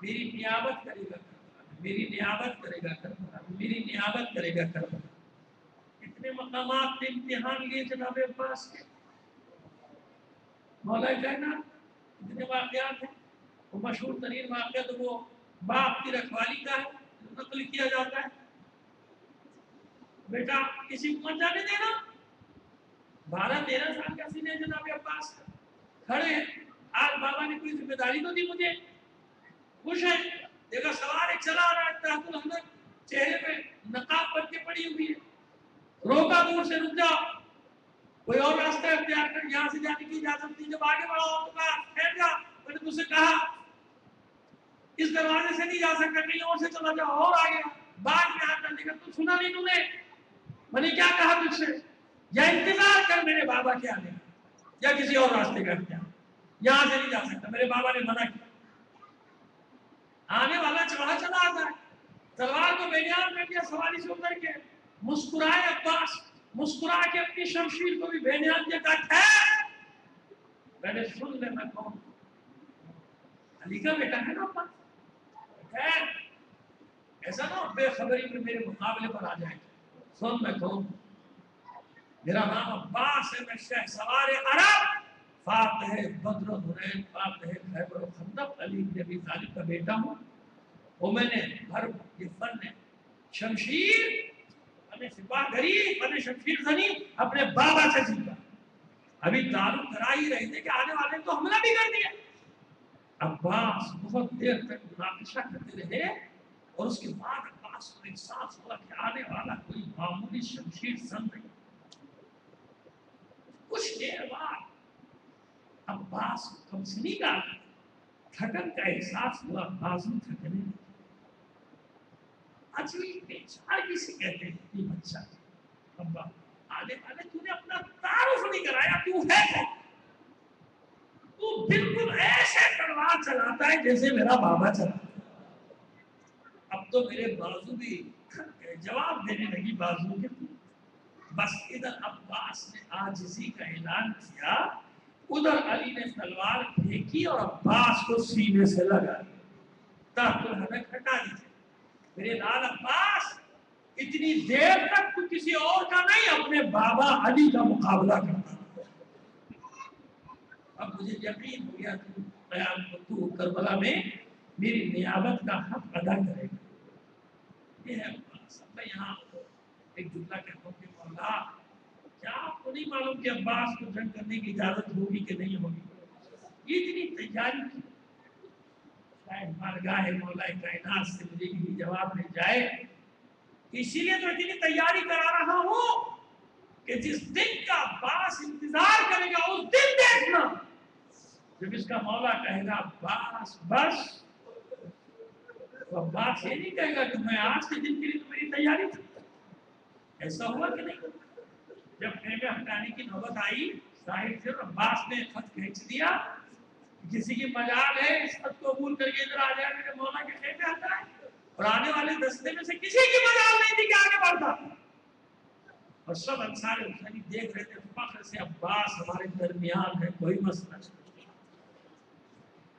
میری نیابت کرے گا کربلا, میری نیابت کرے گا کربلا, میری نیابت کرے گا کربلا. کتنے مقامات پہ امتحان لیے جناب عباس کے مولا کائنات, کتنے واقعات ہیں. وہ مشہور ترین واقعہ تو وہ باپ کی رکھوالی کا ہے جو نقل کیا جاتا ہے. بیٹا کسی کو مت جانے دینا, 12-13 سال کا سن ہے جناب عباس کا, کھڑے ہیں. آج بابا نے کوئی ذمہ داری تو دی مجھے, خوش ہے دیکھا سوار ایک چلا آ رہا ہے تحت الحمد, چہرے پہ نقاب بن کے پڑی ہوئی ہے, روکا دور سے رک جاؤ, کوئی اور راستہ اختیار کر, یہاں سے جانے کی اجازت نہیں. جب آگے بڑھا تو کہا ٹھہر جا, میں نے تجھ سے کہا اس دروازے سے نہیں جا سکتا, کہیں اور سے چلا جاؤ. اور آگے بعد میں ہاتھ ڈالنے کا تو سنا نہیں تم نے, میں نے کیا کہا تجھ سے, یا انتظار کر میرے بابا کے آنے کا. یا کسی اور راستے کا اختیار، یہاں سے نہیں جا سکتا، میرے بابا نے منع کیا۔ آنے والا چڑھا چلا آتا ہے، تلوار کو بےنیام کر دیا سواری سے اتر کے، مسکرائے عباس، مسکرا کے اپنی شمشیر کو بھی بےنیام کیا، کہا ٹھہر، میں نے سن لے میں کون، علی کا بیٹا ہے نا عباس، ٹھہر، ایسا نہ بے خبری میں میرے مقابلے پر آ جائے، سن میں کون، میرا نام عباس ہے، میں شہ سوار عرب، فاتح بدر و حنین، فاتح خیبر و خندق، علی بن ابی طالب کا بیٹا ہوں، وہ میں نے ہر یہ فن ہے شمشیر، فن سپاہ گری، فن شمشیر زنی اپنے بابا سے سیکھا۔ ابھی تعلق کرا ہی رہے تھے کہ آنے والے تو حملہ بھی کر دیا۔ عباس بہت دیر تک مناقشہ کرتے رہے اور اس کے بعد عباس کو احساس ہوا کہ آنے والا کوئی معمولی شمشیر زن نہیں۔ کچھ دیر بعد عباس کو کمسنی کا تھکن کا احساس ہوا، بازو تھکنے لگے۔ عجیب بیچار کسی کہتے ہیں کہ بچہ ابا آنے والے تو نے اپنا تعارف نہیں کرایا، تو ہے کون؟ تو بالکل ایسے تلوار چلاتا ہے جیسے میرا بابا چلاتا ہے۔ اب تو میرے بازو بھی جواب دینے لگی بازو کے، بس ادھر عباس نے عاجزی کا اعلان کیا، ادھر علی نے تلوار پھینکی اور عباس کو سینے سے لگا دیا، تحت الحلق ہٹا دیجیے۔ میرے لال عباس اتنی دیر تک تو کسی اور کا نہیں اپنے بابا علی کا مقابلہ کرتا، اب مجھے یقین ہو گیا تو قیام تو کربلا میں میری نیابت کا حق ادا کرے گا۔ یہ ہے عباس۔ اب میں یہاں ایک جملہ کہتا ہوں کہ مولا کیا آپ کو نہیں معلوم کہ عباس کو جنگ کرنے کی اجازت ہوگی کہ نہیں ہوگی؟ یہ اتنی تیاری کی، شاید بارگاہ مولا کائنات سے مجھے یہی جواب مل جائے، اسی لیے تو اتنی تیاری کرا رہا ہوں کہ جس دن کا عباس انتظار کرے گا اس دن دیکھنا، جب اس کا مولا کہے گا عباس بس، تو عباس یہ نہیں کہے گا کہ میں آج کے دن کے لیے تو میری تیاری تھی۔ ایسا ہوا کہ نہیں؟ جب خیمے ہٹانے کی نوبت آئی، ظاہر سے عباس نے خط کھینچ دیا، کسی کی مجال ہے اس خط کو قبول کر کے ادھر آ جائے میرے مولا کے خیمے ہٹائے، اور آنے والے دستے میں سے کسی کی مجال نہیں تھی کہ آگے بڑھتا، اور سب انصار حسینی دیکھ رہے تھے فخر سے عباس ہمارے درمیان ہے، کوئی مسئلہ نہیں۔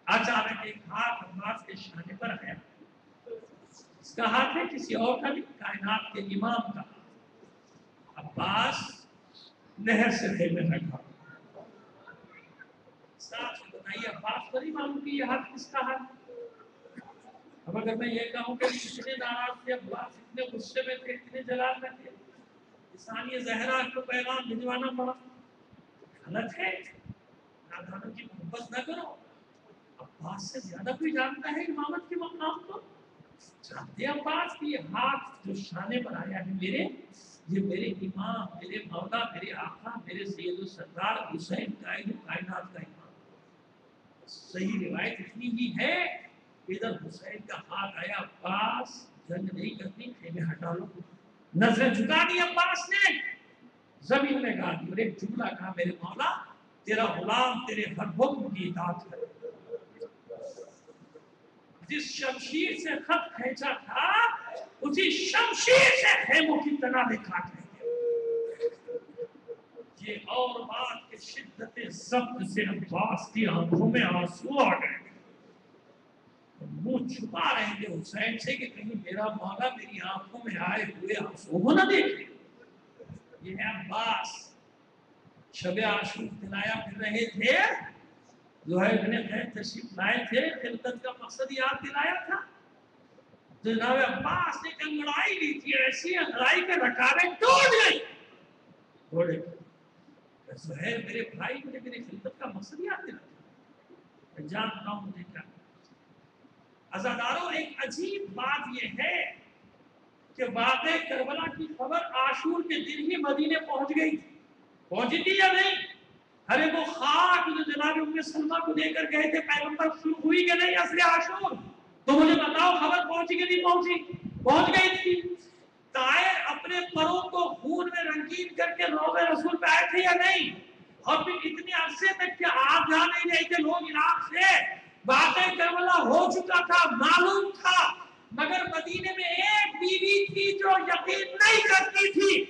اچانک ایک ہاتھ عباس کے شانے پر آیا، اس کا ہاتھ ہے کسی اور کا نہیں، کائنات کے امام کا۔ عباس نہر سے خیمے رکھا، صاف سے بتائیے عباس کو نہیں معلوم کہ یہ ہاتھ کس کا ہے؟ اب اگر میں یہ کہوں کہ اتنے ناراض تھے عباس، اتنے غصے میں تھے، اتنے جلال میں تھے، ثانیہ زہرا کو پیغام بھجوانا پڑا، غلط ہے، نادانوں کی محبت نہ کرو۔ عباس سے زیادہ کوئی جانتا ہے امامت کے مقام کو؟ جانتے عباس کی یہ ہاتھ جو شانے پر آیا ہے میرے، یہ میرے امام، میرے مولا، میرے آقا، میرے سید السردار حسین قائد کائنات کا امام۔ صحیح روایت اتنی ہی ہے، ادھر حسین کا ہاتھ آیا، عباس جنگ نہیں کرنی، خیمے ہٹا لو۔ نظریں جھکا دی عباس نے، زمین میں گا دی اور ایک جملہ کہا، میرے مولا تیرا غلام تیرے ہر حکم کی اطاعت کرے۔ جس شمشیر سے خط کھینچا تھا اسی شمشیر سے خیموں کی تنابیں کاٹ رہے تھے۔ یہ اور بات کہ شدت ضبط سے عباس کی آنکھوں میں آنسو آ گئے، منہ چھپا رہے تھے حسین سے کہ کہیں میرا مولا میری آنکھوں میں آئے ہوئے آنسو کو نہ دیکھے۔ یہ ہے عباس، شب عاشور دلایا پھر رہے تھے، زہیر بن خیر تشریف لائے تھے، خلقت کا مقصد یاد دلایا تھا۔ جناب عباس نے ایک لڑائی لی تھی، ایسی لڑائی کے رکابیں ٹوٹ گئی، گھوڑے زہیر میرے بھائی مجھے میری خلقت کا مقصد یاد دلایا، میں جانتا ہوں مجھے کیا۔ عزاداروں ایک عجیب بات یہ ہے کہ واقع کربلا کی خبر عاشور کے دن ہی مدینے پہنچ گئی تھی، پہنچی تھی یا نہیں؟ ارے وہ خاک جو جناب ام سلمہ کو دے کر گئے تھے پیغمبر، شروع ہوئی کہ نہیں عصر عاشور؟ تو مجھے بتاؤ خبر پہنچی کہ نہیں پہنچی؟ پہنچ گئی تھی۔ طائر اپنے پروں کو خون میں رنگین کر کے روضہ رسول پہ آئے تھے یا نہیں؟ اور پھر اتنے عرصے تک کہ آپ جا نہیں رہے تھے لوگ عراق سے، واقعہ کربلا ہو چکا تھا، معلوم تھا، مگر مدینے میں ایک بیوی تھی جو یقین نہیں کرتی تھی،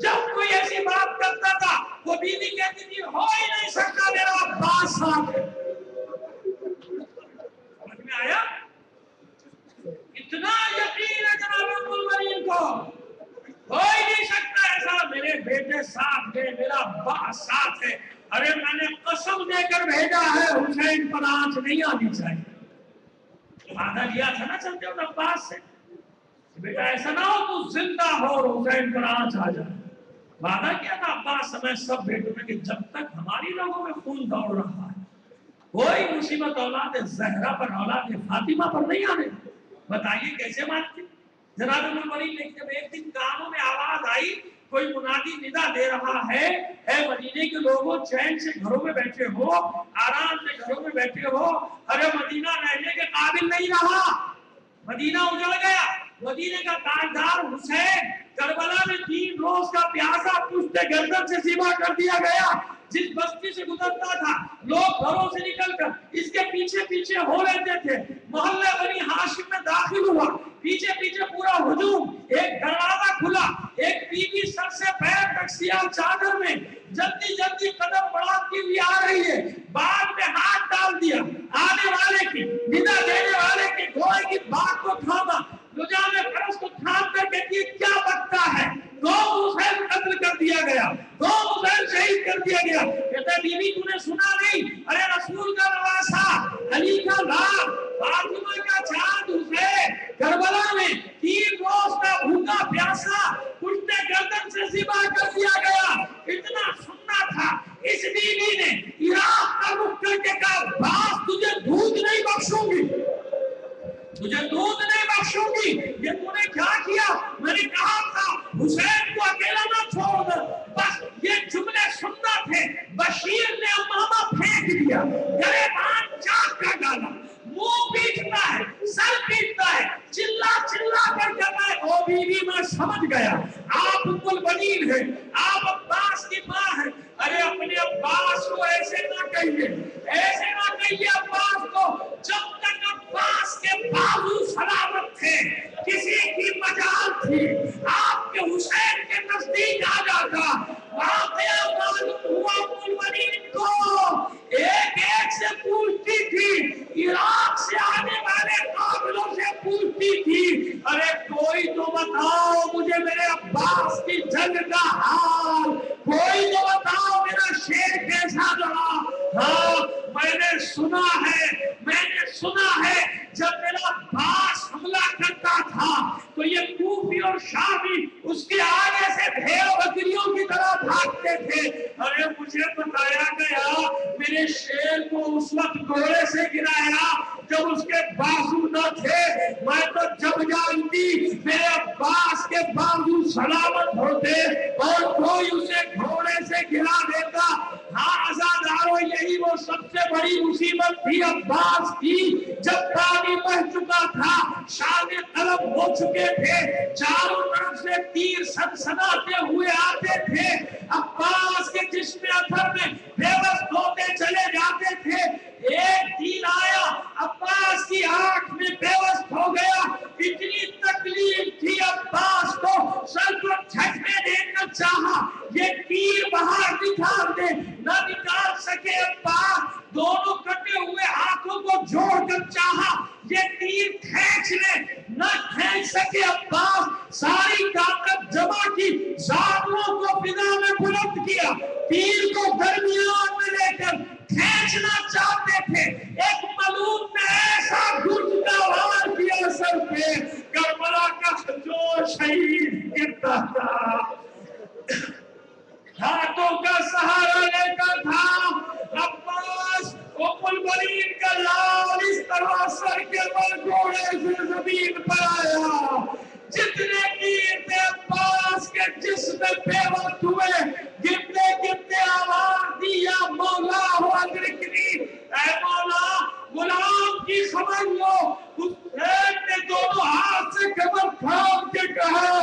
جب کوئی ایسی بات کرتا تھا وہ بیوی کہتی تھی ہو ہی نہیں سکتا، میرا عباس صاحب ہے۔ سمجھ میں آیا؟ اتنا یقین ہے جناب ام المؤمنین کو، ہو ہی نہیں سکتا ایسا، میرے بیٹے ساتھ ہے، میرا عباس ساتھ ہے، ارے میں نے قسم دے کر بھیجا ہے حسین پر آنچ نہیں آنی چاہیے۔ وعدہ لیا تھا نا چلتے ہوئے عباس سے، بیٹا ایسا نہ ہو تو زندہ ہو اور حسین پر آنچ آ جائے۔ وعدہ کیا تھا عباس سمے سب بیٹوں میں کہ جب تک ہماری لوگوں میں خون دوڑ رہا ہے کوئی مصیبت اولاد زہرا پر، اولاد فاطمہ پر نہیں آنے۔ بتائیے کیسے بات کی؟ جناب ام المؤمنین نے جب ایک دن کانوں میں آواز آئی کوئی منادی ندا دے رہا ہے، اے مدینے کے لوگوں چین سے گھروں میں بیٹھے ہو، آرام سے گھروں میں بیٹھے ہو، ارے مدینہ رہنے کے قابل نہیں رہا، مدینہ اجڑ گیا، مدینے کا تاجدار حسین کربلا میں 3 روز کا پیاسا پشت گردن سے ذبح کر دیا گیا۔ جس بستی سے گزرتا تھا لوگ گھروں سے نکل کر اس کے پیچھے پیچھے ہو رہتے تھے، محلہ بنی ہاشم میں داخل ہوا، پیچھے پیچھے پورا ہجوم، ایک دروازہ کھلا، ایک بی بی سر سے پیر تک سیاہ چادر میں جلدی جلدی قدم بڑھاتی ہوئی آ رہی ہے، بعد میں ہاتھ ڈال دیا، آنے والے کی ندا دینے والے کے گھوڑے کی بات کو تھاما، لجام فرس کو تھام کر کہتی ہے کیا بکتا ہے، 2 حسین قتل کر دیا گیا، 2 حسین شہید کر دیا گیا۔ کہتا ہے بی بی تو نے سنا نہیں، ارے رسول کا نواسا، علی کا لال، فاطمہ کا چاند حسین کربلا میں 3 روز کا بھوکا پیاسا پشت گردن سے ذبح کر دیا گیا۔ اتنا سننا تھا، اس بی بی نے عراق کا رخ کر کے کہا باس تجھے دودھ نہیں بخشوں گی، تجھے دودھ نہیں بخشوں گی، یہ تو نے کیا کیا، میں نے کہا تھا حسین کو اکیلا نہ چھوڑ دو، بس یہ جملے سننا تھے، بشیر نے امامہ پھینک دیا، گلے بان چاک کا ڈالا، منہ پیٹتا ہے، سر پیٹتا ہے، چلا چلا کر کہتا ہے او بی بی میں سمجھ گیا آپ ام البنین ہیں، آپ عباس کی ماں ہیں، ارے اپنے عباس کو ایسے نہ کہیے، ایسے نہ کہیے عباس کو، جب تک عباس کے بازو سلامت تھے کسی کی مجال تھی آپ کے حسین کے نزدیک آ جاتا۔ واقعہ معلوم ہوا ام المؤمنین کو، ایک ایک سے پوچھتی تھی، عراق سے آنے والے قابلوں سے پوچھتی تھی ارے کوئی تو بتاؤ مجھے میرے عباس کی جنگ کا حال، کوئی تو بتاؤ میرا شیر کیسا لڑا۔ ہاں میں نے سنا ہے جب میرا عباس حملہ کرتا تھا تو یہ کوفی اور شامی اس کے آگے سے بھیڑ بکریوں کی طرح بھاگتے تھے۔ ارے مجھے بتایا گیا میرے شیر کو اس وقت گھوڑے سے گرایا جب اس کے بازو نہ تھے، میں تو جب جانتی میرے عباس کے بازو سلامت ہوتے اور کوئی اسے گھوڑے سے گرا دیتا۔ ہاں عزادارو یہی وہ سب سے بڑی مصیبت تھی عباس کی، جب پانی بہ چکا تھا، شام طلب ہو چکے تھے، چاروں طرف سے تیر سنسناتے ہوئے آتے تھے، عباس کے جسم اثر میں بے بس ہوتے چلے جاتے تھے، ایک تیر آیا عباس کی آنکھ میں بے بس ہو گیا، اتنی تکلیف تھی عباس کو، سر کو جھٹکے دینا چاہا، یہ تیر باہر نکال دے، نہ نکال سکے عباس، دونوں کٹے ہوئے ہاتھوں کو جوڑ کر چاہا یہ تیر کھینچ لے، نہ کھینچ سکے عباس، ساری طاقت جمع کی، زانووں کو فضا میں بلند کیا، تیر کو درمیان میں لے کر کھینچنا چاہتے تھے، ایک ملوم نے ایسا گرد کا وار کیا سر پہ، کربلا کا جو شہید گرتا تھا، ہاتھوں کا سہارا لیتا تھا عباس، ام المؤمنین کا لال اس طرح سر کے بل گھوڑے سے زمین پر آیا، جتنے تیر تھے عباس کے جسم بے وقت ہوئے، گرتے گرتے آواز دی یا مولا ہو ادرکنی، اے مولا غلام کی خبر لو، حسین نے دونوں ہاتھ سے کمر تھام کے کہا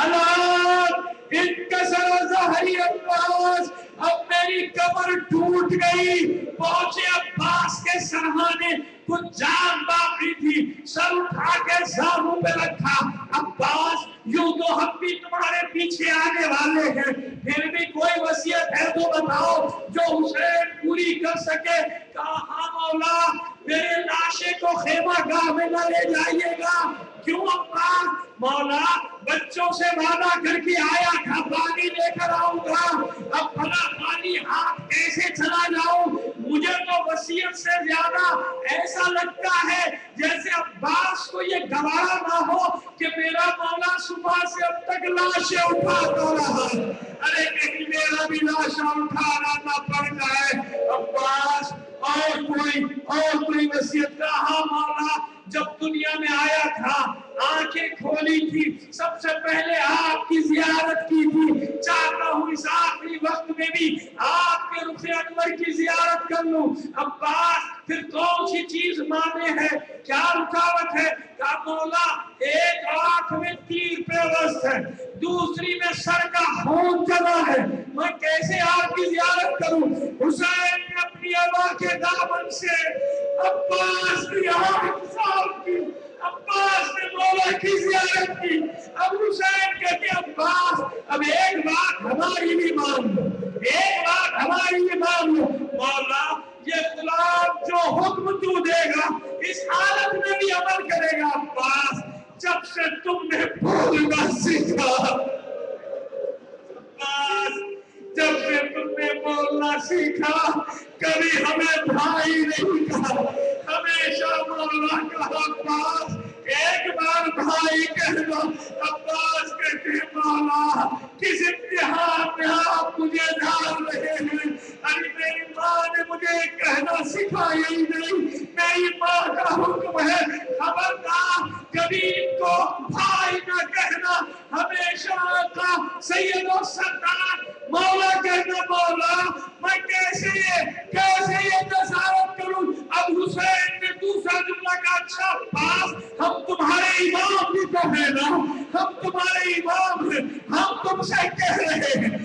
الان انکسر ظہری عباس، اب میری میری کمر ٹوٹ گئی. پہنچے عباس کے سرہانے, کچھ جان باقی تھی, سر اٹھا کے زانوں پہ رکھا. عباس یوں تو ہم بھی تمہارے پیچھے آنے والے ہیں, پھر بھی کوئی وصیت ہے تو بتاؤ جو حسین پوری کر سکے. کہا ہاں مولا, میرے لاشے کو خیمہ گاہ میں نہ لے جائیے گا. کیوں عباس؟ مولا بچوں سے وعدہ کر کے آیا تھا پانی لے کر آؤں گا, اب بھلا پانی ہاتھ کیسے چلا جاؤں؟ مجھے تو وصیت سے زیادہ ایسا لگتا ہے جیسے عباس کو یہ گوارا نہ ہو کہ میرا مولا صبح سے اب تک لاشیں اٹھاتا رہا, ارے کہیں میرا بھی لاشا اٹھانا نہ پڑ جائے. عباس اور کوئی وصیت کا؟ ہاں مولا, جب دنیا میں آیا تھا آنکھیں کھولی تھی, سب سے پہلے آپ کی زیارت کی تھی, چاہتا ہوں اس آخری وقت میں بھی آپ کے رخ انور کی زیارت کر لوں. عباس پھر کون سی چیز مانے ہے, کیا رکاوٹ ہے؟ کہا مولا ایک آنکھ میں تیر پیوست ہے, دوسری میں سر کا خون جمع ہے, میں کیسے آپ کی زیارت کروں؟ حسین نے اپنی عبا کے دامن سے عباس کی آنکھ صاف کی, عباس نے مولا کی زیارت کی. اب حسین کہتے عباس اب ایک بات ہماری بھی مان لو, ایک بات ہماری بھی مان لو. مولا یہ غلام جو حکم تو دے گا اس حالت میں بھی عمل کرے گا. عباس جب سے تم نے بولنا سیکھا, عباس جب سے تم نے بولنا سیکھا کبھی ہمیں بھائی نہیں کہا, ہمیشہ مولا کہا. عباس ایک بار بھائی کہہ دو. عباس کہتے مولا کس امتحان میں آپ مجھے ڈال رہے ہیں؟ ارے میری ماں نے مجھے کہنا سکھایا ہی نہیں, میری ماں کا حکم ہے خبردار کبھی ان کو بھائی نہ کہنا, ہمیشہ آقا سید و سردار مولا کہنا. مولا میں کیسے یہ نصارت کروں؟ اب حسین نے دوسرا جملہ کا اچھا عباس ہم تمہارے امام بھی تو ہیں نا, ہم تمہارے امام ہیں, ہم تم سے کہہ رہے ہیں